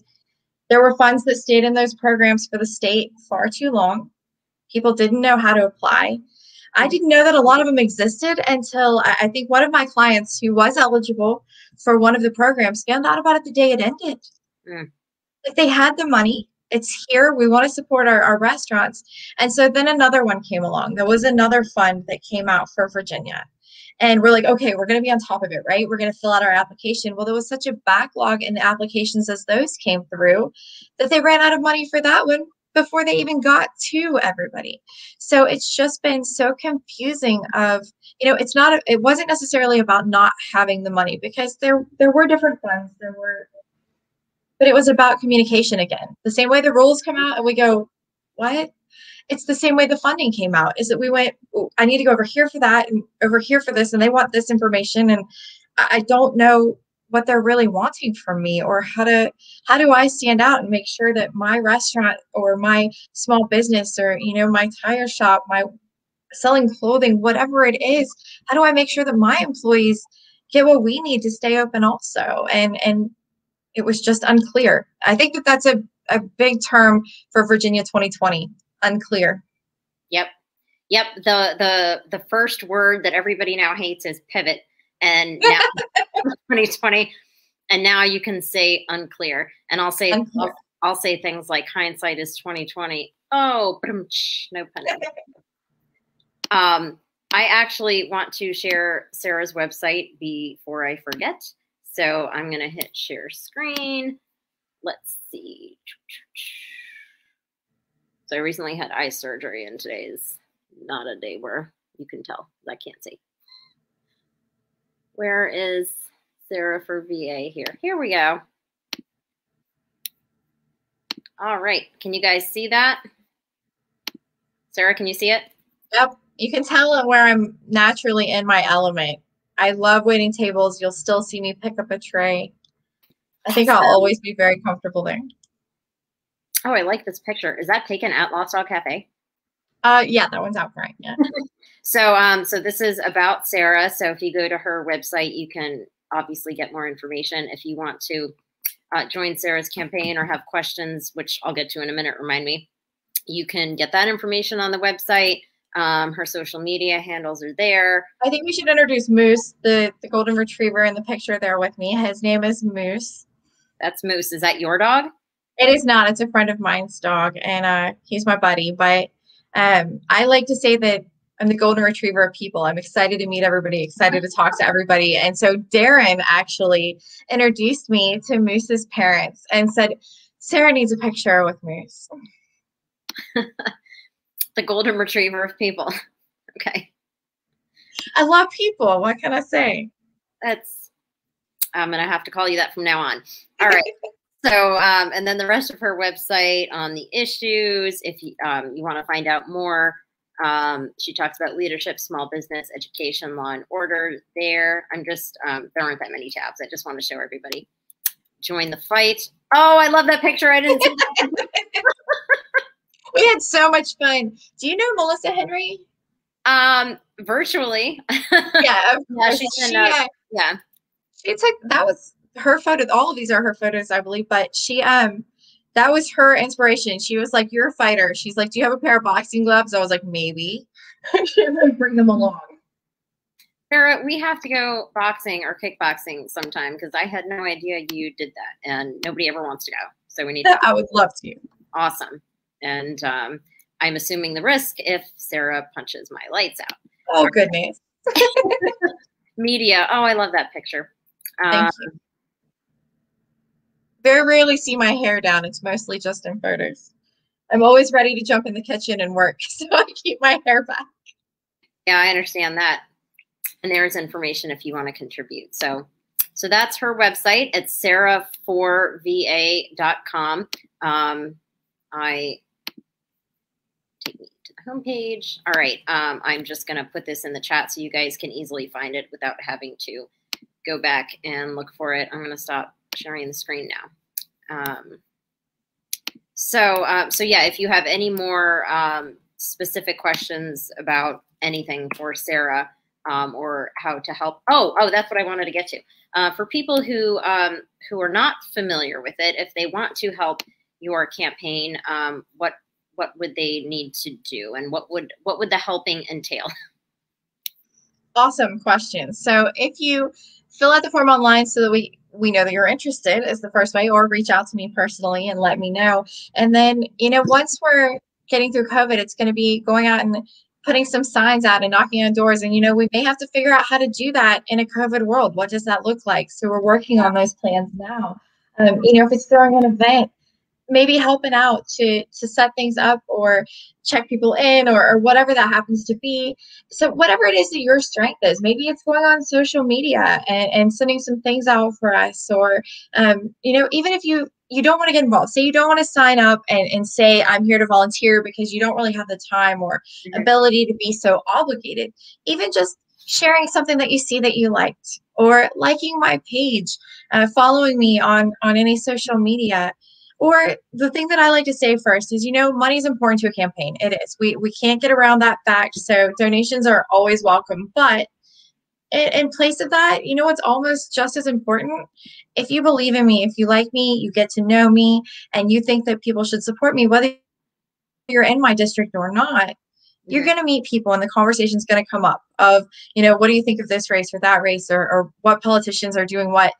there were funds that stayed in those programs for the state far too long. People didn't know how to apply. I didn't know that a lot of them existed until I think one of my clients who was eligible for one of the programs found out about it the day it ended. Like, they had the money. It's here. We want to support our restaurants. And so then another one came along. There was another fund that came out for Virginia. And we're like, okay, we're going to be on top of it, right? We're going to fill out our application. Well, there was such a backlog in the applications as those came through that they ran out of money for that one before they even got to everybody. So it's just been so confusing of, it wasn't necessarily about not having the money, because there were different funds. But it was about communication again. The same way the rules come out and we go, what? It's the same way the funding came out, is that we went, I need to go over here for that and over here for this, and they want this information. And I don't know what they're really wanting from me, or how do I stand out and make sure that my restaurant or my small business or, my tire shop, my selling clothing, whatever it is, how do I make sure that my employees get what we need to stay open also? And it was just unclear. I think that that's a big term for Virginia 2020, unclear. Yep. The first word that everybody now hates is pivot. And now 2020, and now you can say unclear. And I'll say I'll say things like hindsight is 2020. Oh, no pun intended. I actually want to share Sarah's website before I forget. So I'm going to hit share screen. Let's see. So I recently had eye surgery, and today is not a day where you can tell. I can't see. Where is Sarah4VA here? Here we go. All right. Can you guys see that? Sarah, can you see it? Yep. You can tell where I'm naturally in my element. I love waiting tables. You'll still see me pick up a tray. I think I'll always be very comfortable there. Oh, I like this picture. Is that taken at Lost Dog Cafe? Yeah, that one's out front. Yeah. So this is about Sarah. So if you go to her website, you can obviously get more information. If you want to join Sarah's campaign or have questions, which I'll get to in a minute, remind me, you can get that information on the website. Her social media handles are there. I think we should introduce Moose, the golden retriever in the picture there with me. His name is Moose. That's Moose. Is that your dog? It is not. It's a friend of mine's dog, and he's my buddy. But I like to say that I'm the golden retriever of people. I'm excited to meet everybody, excited to talk to everybody. And so Darren actually introduced me to Moose's parents and said, Sarah needs a picture with Moose. The golden retriever of people. Okay. I love people. What can I say? I'm going to have to call you that from now on. All right. So, and then the rest of her website on the issues, if you want to find out more, she talks about leadership, small business, education, law and order there. There aren't that many tabs. I just want to show everybody. Join the fight. Oh, I love that picture. I didn't see that. We had so much fun. Do you know Melissa Henry? Virtually. Yeah. Yeah. She took, that was her photo. All of these are her photos, I believe, but she, that was her inspiration. She was like, you're a fighter. She's like, do you have a pair of boxing gloves? I was like, maybe. She was like, bring them along. Sarah, we have to go boxing or kickboxing sometime, because I had no idea you did that, and nobody ever wants to go. So we need to. I would love to. Awesome. And I'm assuming the risk if Sarah punches my lights out. Oh, goodness. Media. Oh, I love that picture. Thank you. Very rarely see my hair down. It's mostly just in photos. I'm always ready to jump in the kitchen and work, so I keep my hair back. Yeah, I understand that. And there's information if you want to contribute. So that's her website. It's Sarah4VA.com. I take me to the homepage. All right. I'm just going to put this in the chat so you guys can easily find it without having to go back and look for it. I'm going to stop sharing the screen now. So yeah, if you have any more specific questions about anything for Sarah or how to help. Oh, that's what I wanted to get to. For people who are not familiar with it, if they want to help your campaign, what would they need to do, and what would the helping entail? Awesome question. So if you fill out the form online so that we know that you're interested is the first way, or reach out to me personally and let me know. And then, once we're getting through COVID, it's going to be going out and putting some signs out and knocking on doors. And, we may have to figure out how to do that in a COVID world. What does that look like? So we're working on those plans now. If it's throwing an event, maybe helping out to set things up or check people in or whatever that happens to be. So whatever it is that your strength is, maybe it's going on social media and sending some things out for us, or, even if you don't want to get involved, say you don't want to sign up and say, I'm here to volunteer because you don't really have the time or ability to be so obligated, even just sharing something that you see that you liked, or liking my page, following me on any social media. Or the thing that I like to say first is, money is important to a campaign. It is. We can't get around that fact. So donations are always welcome. But in place of that, what's almost just as important? If you believe in me, if you like me, you get to know me, and you think that people should support me, whether you're in my district or not, you're going to meet people and the conversation's going to come up of, what do you think of this race or that race, or what politicians are doing what?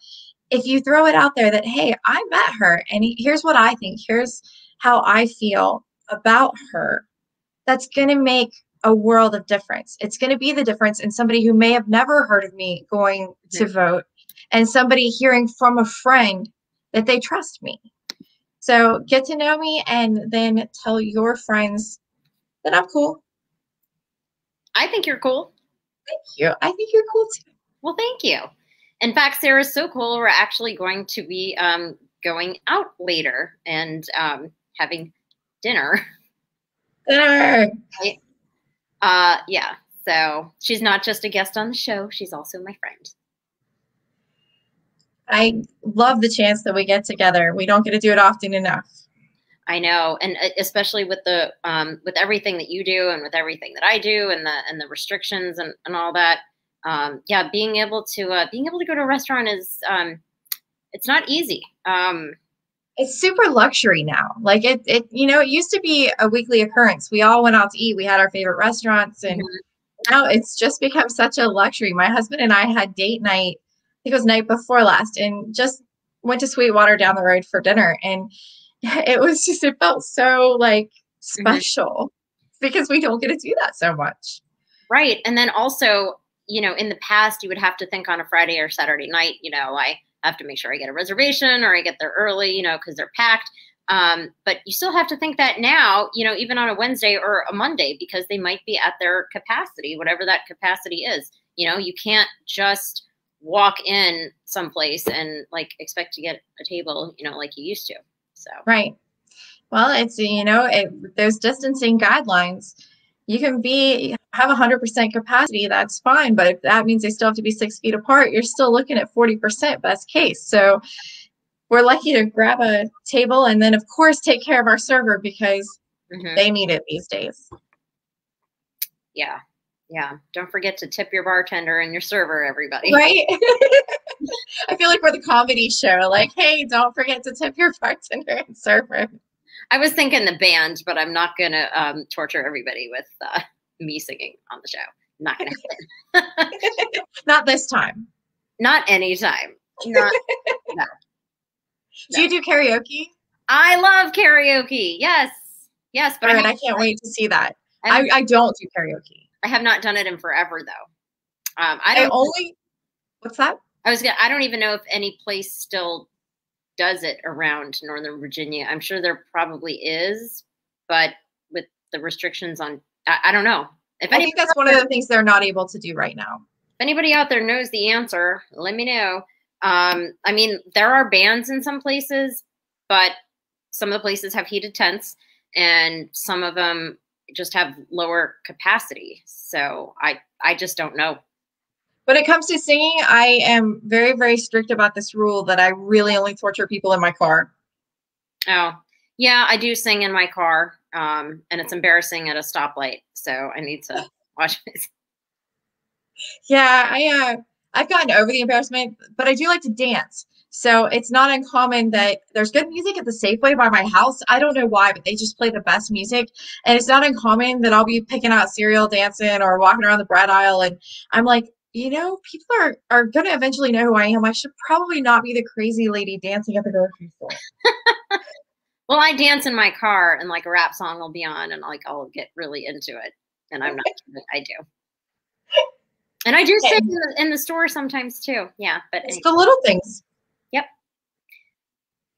If you throw it out there that, hey, I met her and here's what I think, here's how I feel about her, that's going to make a world of difference. It's going to be the difference in somebody who may have never heard of me going to vote, and somebody hearing from a friend that they trust me. So get to know me and then tell your friends that I'm cool. I think you're cool. Thank you. I think you're cool too. Well, thank you. In fact, Sarah's so cool, we're actually going to be going out later and having dinner. Dinner. Right? Yeah. So she's not just a guest on the show, she's also my friend. I love the chance that we get together. We don't get to do it often enough. I know, and especially with the with everything that you do and with everything that I do and the restrictions and all that. Yeah, being able to go to a restaurant is it's not easy. It's super luxury now. Like it used to be a weekly occurrence. We all went out to eat. We had our favorite restaurants, and now it's just become such a luxury. My husband and I had date night, I think it was night before last, and just went to Sweetwater down the road for dinner. And it felt so like special because we don't get to do that so much. Right. And then also, in the past, you would have to think on a Friday or Saturday night, I have to make sure I get a reservation or I get there early, because they're packed. But you still have to think that now, even on a Wednesday or a Monday, because they might be at their capacity, whatever that capacity is. You can't just walk in someplace and like expect to get a table, like you used to. So right. Well, it's there's distancing guidelines. You can have 100% capacity, that's fine. But if that means they still have to be 6 feet apart, you're still looking at 40% best case. So we're lucky to grab a table and then, of course, take care of our server because they need it these days. Yeah. Yeah. Don't forget to tip your bartender and your server, everybody. Right. I feel like we're the comedy show. Like, hey, don't forget to tip your bartender and server. I was thinking the band, but I'm not going to torture everybody with me singing on the show. Not going to happen. Not this time. Not anytime. No. Do you do karaoke? I love karaoke. Yes. Yes, but All right, I can't wait to see that. I I don't do karaoke. I have not done it in forever though. What's that? I don't even know if any place still does it around Northern Virginia. I'm sure there probably is, but with the restrictions on, I don't know. I think that's one of the things they're not able to do right now. If anybody out there knows the answer, let me know. I mean, there are bans in some places, but some of the places have heated tents and some of them just have lower capacity. So I just don't know. When it comes to singing, I am very, very strict about this rule that I really only torture people in my car. Oh, yeah, I do sing in my car, and it's embarrassing at a stoplight. So I need to watch this. Yeah, I've gotten over the embarrassment, but I do like to dance. So it's not uncommon that there's good music at the Safeway by my house. I don't know why, but they just play the best music. And it's not uncommon that I'll be picking out cereal dancing or walking around the bread aisle. And I'm like, people are going to eventually know who I am. I should probably not be the crazy lady dancing at the grocery store. Well, I dance in my car and like a rap song will be on and like I'll get really into it. And I'm not kidding, I do. And I do sing in the store sometimes too. Yeah, but it's the little things.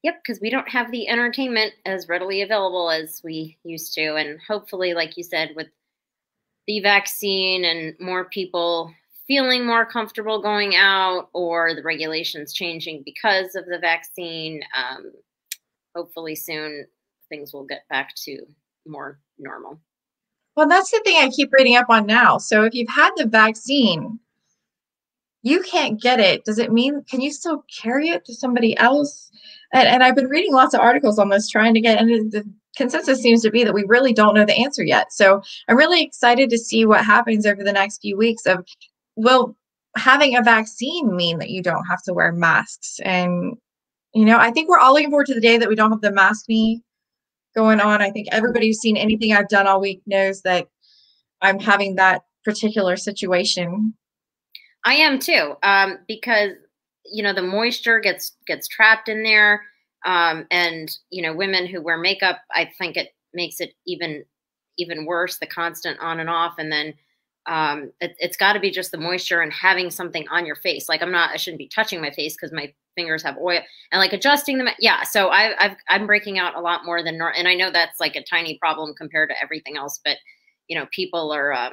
Yep, because we don't have the entertainment as readily available as we used to. And hopefully, like you said, with the vaccine and more people feeling more comfortable going out or the regulations changing because of the vaccine, hopefully soon things will get back to more normal. Well, that's the thing I keep reading up on now. So if you've had the vaccine, you can't get it. Does it mean, can you still carry it to somebody else? And I've been reading lots of articles on this trying to get, and the consensus seems to be that we really don't know the answer yet. So I'm really excited to see what happens over the next few weeks of, will having a vaccine mean that you don't have to wear masks? And, I think we're all looking forward to the day that we don't have the mask me going on. I think everybody who's seen anything I've done all week knows that I'm having that particular situation. I am too, because the moisture gets trapped in there, and women who wear makeup, I think it makes it even worse, the constant on and off, and then it's got to be just the moisture and having something on your face. Like I shouldn't be touching my face because my fingers have oil, and like adjusting them. Yeah, so I'm breaking out a lot more than normal, and I know that's like a tiny problem compared to everything else, but people are,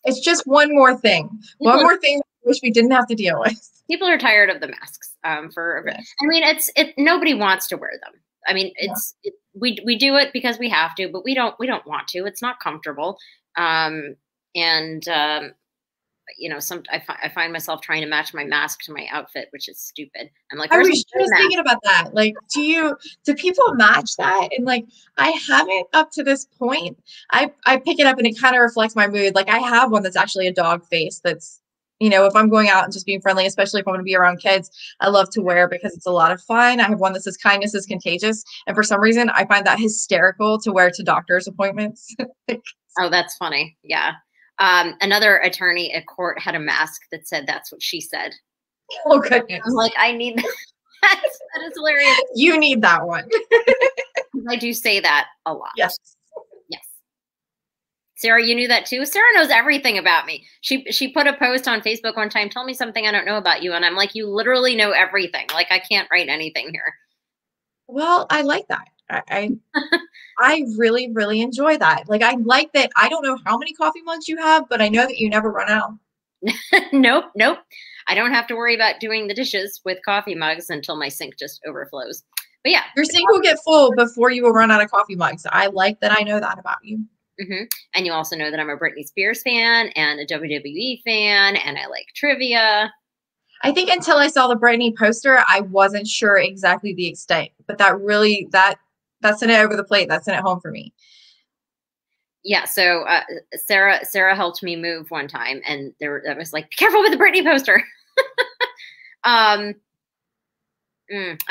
it's just one more thing. One more thing I wish we didn't have to deal with. People are tired of the masks. I mean, nobody wants to wear them. I mean, we do it because we have to, but we don't want to. It's not comfortable. I find myself trying to match my mask to my outfit, which is stupid. I'm like, I was just thinking about that. Like, do people match that? And like, I haven't up to this point. I pick it up and it kind of reflects my mood. Like, I have one that's actually a dog face. That's, if I'm going out and just being friendly, especially if I'm going to be around kids, I love to wear because it's a lot of fun. I have one that says kindness is contagious. And for some reason, I find that hysterical to wear to doctor's appointments. Oh, that's funny. Yeah. Another attorney at court had a mask that said that's what she said. Oh, goodness. I'm like, I need that. That is hilarious. You need that one. I do say that a lot. Yes. Yes. Sarah, you knew that too? Sarah knows everything about me. She put a post on Facebook one time, tell me something I don't know about you. And I'm like, you literally know everything. Like, I can't write anything here. Well, I like that. I really, really enjoy that. Like, I like that. I don't know how many coffee mugs you have, but I know that you never run out. Nope. I don't have to worry about doing the dishes with coffee mugs until my sink just overflows. But yeah. Your sink will get full before you will run out of coffee mugs. I like that I know that about you. Mm-hmm. And you also know that I'm a Britney Spears fan and a WWE fan, and I like trivia. I think until I saw the Britney poster, I wasn't sure exactly the extent, but that sent it over the plate. That sent it home for me. Yeah. So Sarah helped me move one time, and I was like, be careful with the Britney poster. I'm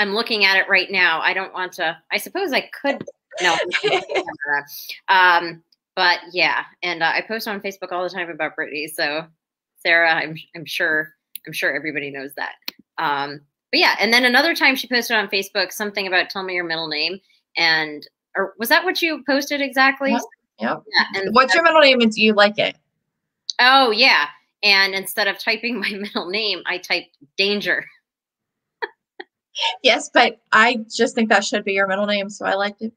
looking at it right now. I don't want to. I suppose I could. No. But yeah, and I post on Facebook all the time about Britney. So Sarah, I'm sure everybody knows that. But yeah, and then another time she posted on Facebook something about tell me your middle name, or was that what you posted exactly? Yep. Yep. Yeah. And what's your middle name and do you like it? oh yeah. And instead of typing my middle name, I typed Danger. Yes, but I just think that should be your middle name, so I liked it.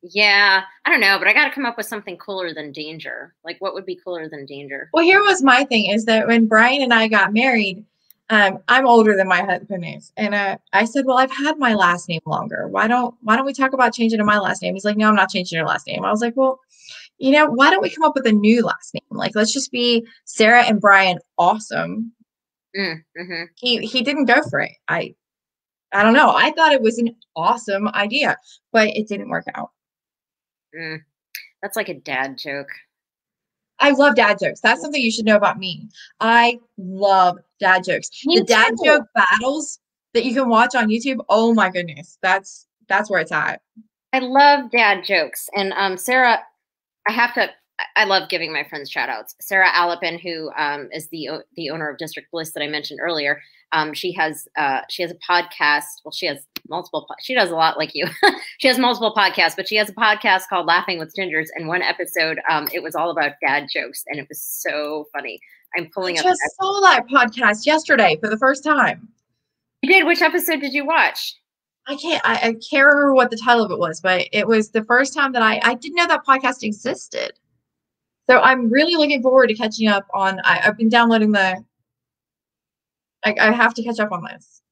Yeah, I don't know, but I got to come up with something cooler than Danger. Like, what would be cooler than Danger? Well, here was my thing is that when Brian and I got married, I'm older than my husband is, and I said, "Well, I've had my last name longer. Why don't we talk about changing to my last name?" He's like, "No, I'm not changing your last name." I was like, "Well, why don't we come up with a new last name? Like, let's just be Sarah and Brian Awesome." Mm-hmm. He didn't go for it. I don't know. I thought it was an awesome idea, but it didn't work out. That's like a dad joke. I love dad jokes. That's something you should know about me. I love dad jokes. Me The dad too. joke battles that you can watch on YouTube. Oh my goodness. That's where it's at. I love dad jokes. And Sarah, I love giving my friends shout outs. Sarah Alapin, who is the owner of District Bliss that I mentioned earlier. She has a podcast. Well, she has multiple. She does a lot like you. She has multiple podcasts, but she has a podcast called Laughing with Gingers. And one episode, it was all about dad jokes, and it was so funny. I'm pulling up. I just saw that podcast yesterday for the first time. You did? Which episode did you watch? I can't remember what the title of it was, but it was the first time that I didn't know that podcast existed. So I'm really looking forward to catching up on. I've been downloading I have to catch up on this.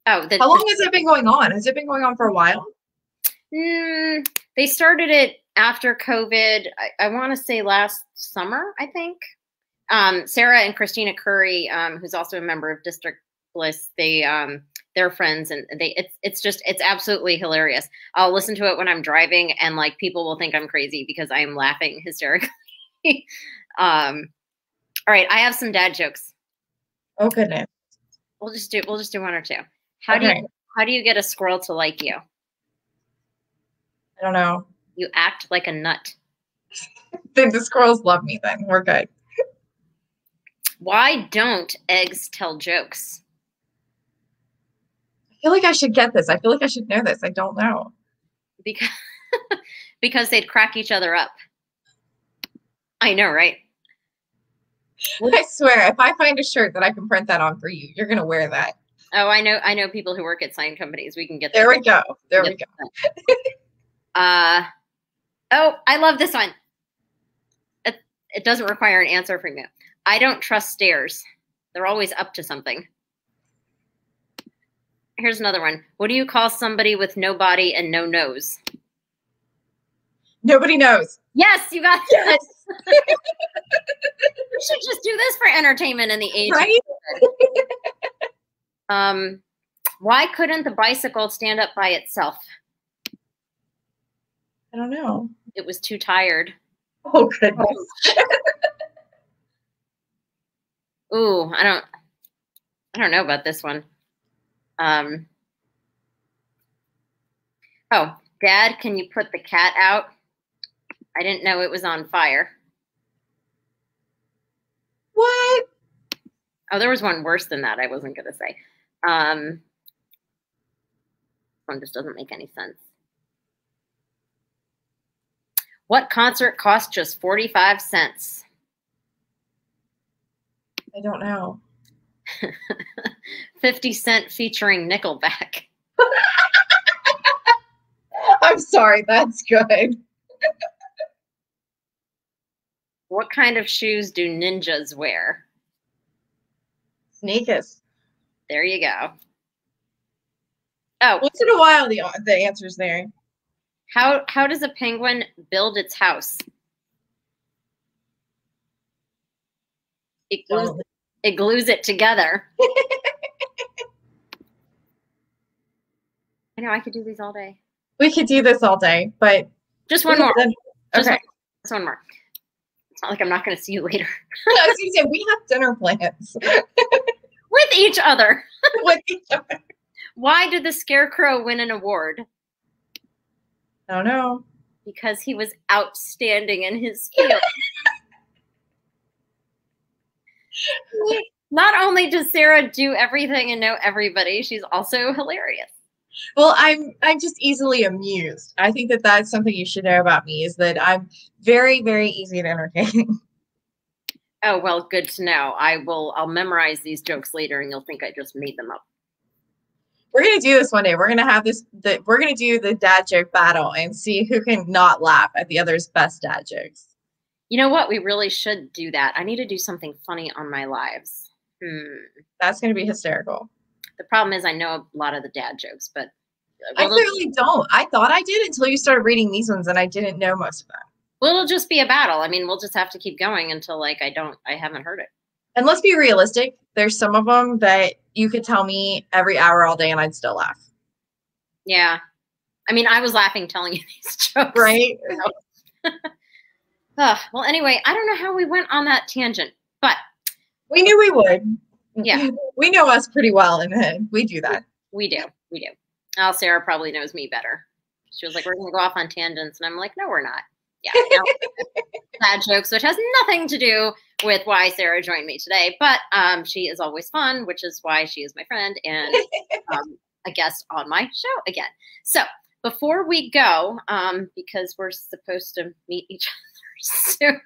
Oh, how long has it been going on? Has it been going on for a while? They started it after COVID. I want to say last summer, I think. Sarah and Christina Curry, who's also a member of District Bliss, they're friends, and it's absolutely hilarious. I'll listen to it when I'm driving, and like people will think I'm crazy because I am laughing hysterically. All right, I have some dad jokes. Oh goodness. We'll just do one or two. How do you get a squirrel to like you? I don't know. You act like a nut. The squirrels love me then. We're good. Why don't eggs tell jokes? I feel like I should get this. I feel like I should know this. I don't know. Because they'd crack each other up. I know, right? I swear, if I find a shirt that I can print that on for you, you're gonna wear that. Oh, I know people who work at sign companies. We can get there. We go. There we go. Oh, I love this one. It doesn't require an answer from you. I don't trust stairs. They're always up to something. Here's another one. What do you call somebody with no body and no nose? Nobody knows. Yes, you got this. Yes. We should just do this for entertainment in the age. Right? Why couldn't the bicycle stand up by itself? I don't know. It was too tired. Oh goodness. Ooh, I don't know about this one. Oh, Dad, can you put the cat out? I didn't know it was on fire. What? Oh, there was one worse than that. I wasn't going to say. One just doesn't make any sense. What concert cost just 45 cents? I don't know. 50 Cent featuring Nickelback. I'm sorry, that's good. What kind of shoes do ninjas wear? Sneakers. There you go. Oh. Once in a while, the answer's there. How does a penguin build its house? It glues it together. I know, I could do these all day. We could do this all day, but just one more. Okay. Just one more. It's not like I'm not going to see you later. I was going to say, we have dinner plans. With each other. With each other. Why did the Scarecrow win an award? I don't know. Because he was outstanding in his field. Not only does Sarah do everything and know everybody, she's also hilarious. Well, I'm just easily amused. I think that that's something you should know about me is that I'm very, very easy to entertain. Oh, well, good to know. I'll memorize these jokes later and you'll think I just made them up. We're gonna do this one day. We're gonna have we're gonna do the dad joke battle and see who can not laugh at the other's best dad jokes. You know what? We really should do that. I need to do something funny on my lives. That's gonna be hysterical. The problem is I know a lot of the dad jokes, but I clearly don't. I thought I did until you started reading these ones, and I didn't know most of them. well, it'll just be a battle. I mean, we'll just have to keep going until like I haven't heard it. And let's be realistic. There's some of them that you could tell me every hour all day, and I'd still laugh. Yeah. I mean, I was laughing telling you these jokes. Right? Well, anyway, I don't know how we went on that tangent, but we knew we would. Yeah. We know us pretty well, and we do that. We do. Oh, Sarah probably knows me better. She was like, we're going to go off on tangents. And I'm like, no, we're not. Yeah. No. Bad jokes, which has nothing to do with why Sarah joined me today. But she is always fun, which is why she is my friend and a guest on my show again. So before we go, because we're supposed to meet each other soon,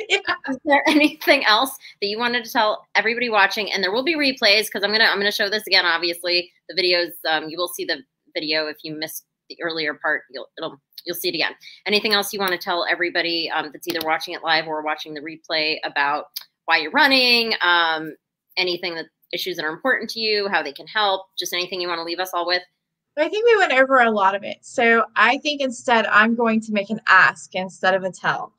yeah. Is there anything else that you wanted to tell everybody watching? And there will be replays because I'm gonna show this again. Obviously, the videos you will see the video if you missed the earlier part. You'll see it again. Anything else you want to tell everybody that's either watching it live or watching the replay about why you're running? Anything issues that are important to you, how they can help? Just anything you want to leave us all with? I think we went over a lot of it. So I think instead I'm going to make an ask instead of a tell.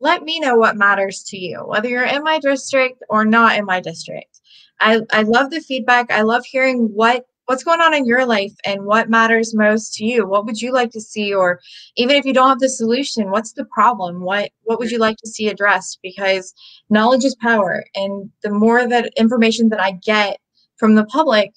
Let me know what matters to you, whether you're in my district or not in my district. I love the feedback. I love hearing what's going on in your life and what matters most to you. What would you like to see? Or even if you don't have the solution, what's the problem? What would you like to see addressed? Because knowledge is power. And the more that information that I get from the public,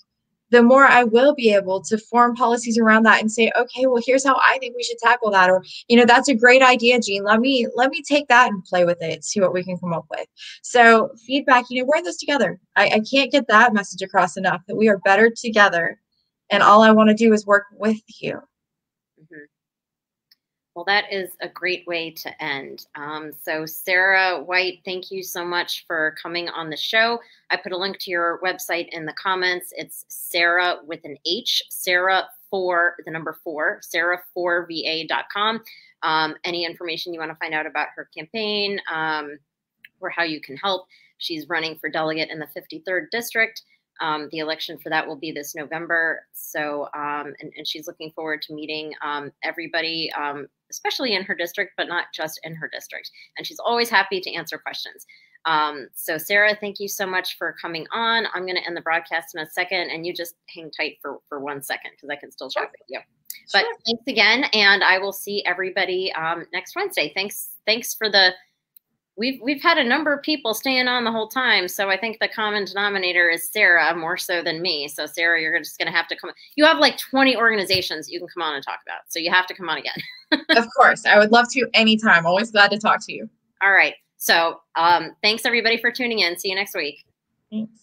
the more I will be able to form policies around that and say, okay, well, here's how I think we should tackle that. Or, that's a great idea, Jean. Let me take that and play with it, see what we can come up with. So feedback, we're in this together. I can't get that message across enough that we are better together. And all I want to do is work with you. Mm-hmm. Well, that is a great way to end. So Sarah White, thank you so much for coming on the show. I put a link to your website in the comments. It's Sarah with an H, Sarah4, the number 4, Sarah4VA.com. Any information you want to find out about her campaign or how you can help. She's running for delegate in the 53rd district. The election for that will be this November. So, and she's looking forward to meeting everybody, especially in her district, but not just in her district. And she's always happy to answer questions. So Sarah, thank you so much for coming on. I'm going to end the broadcast in a second, and you just hang tight for 1 second because I can still chat with you. But thanks again, and I will see everybody next Wednesday. Thanks for the. We've had a number of people staying on the whole time, so I think the common denominator is Sarah more so than me. So Sarah, you're just going to have to come. You have like 20 organizations you can come on and talk about, so you have to come on again. Of course, I would love to anytime. Always glad to talk to you. All right. So thanks everybody for tuning in. See you next week. Thanks.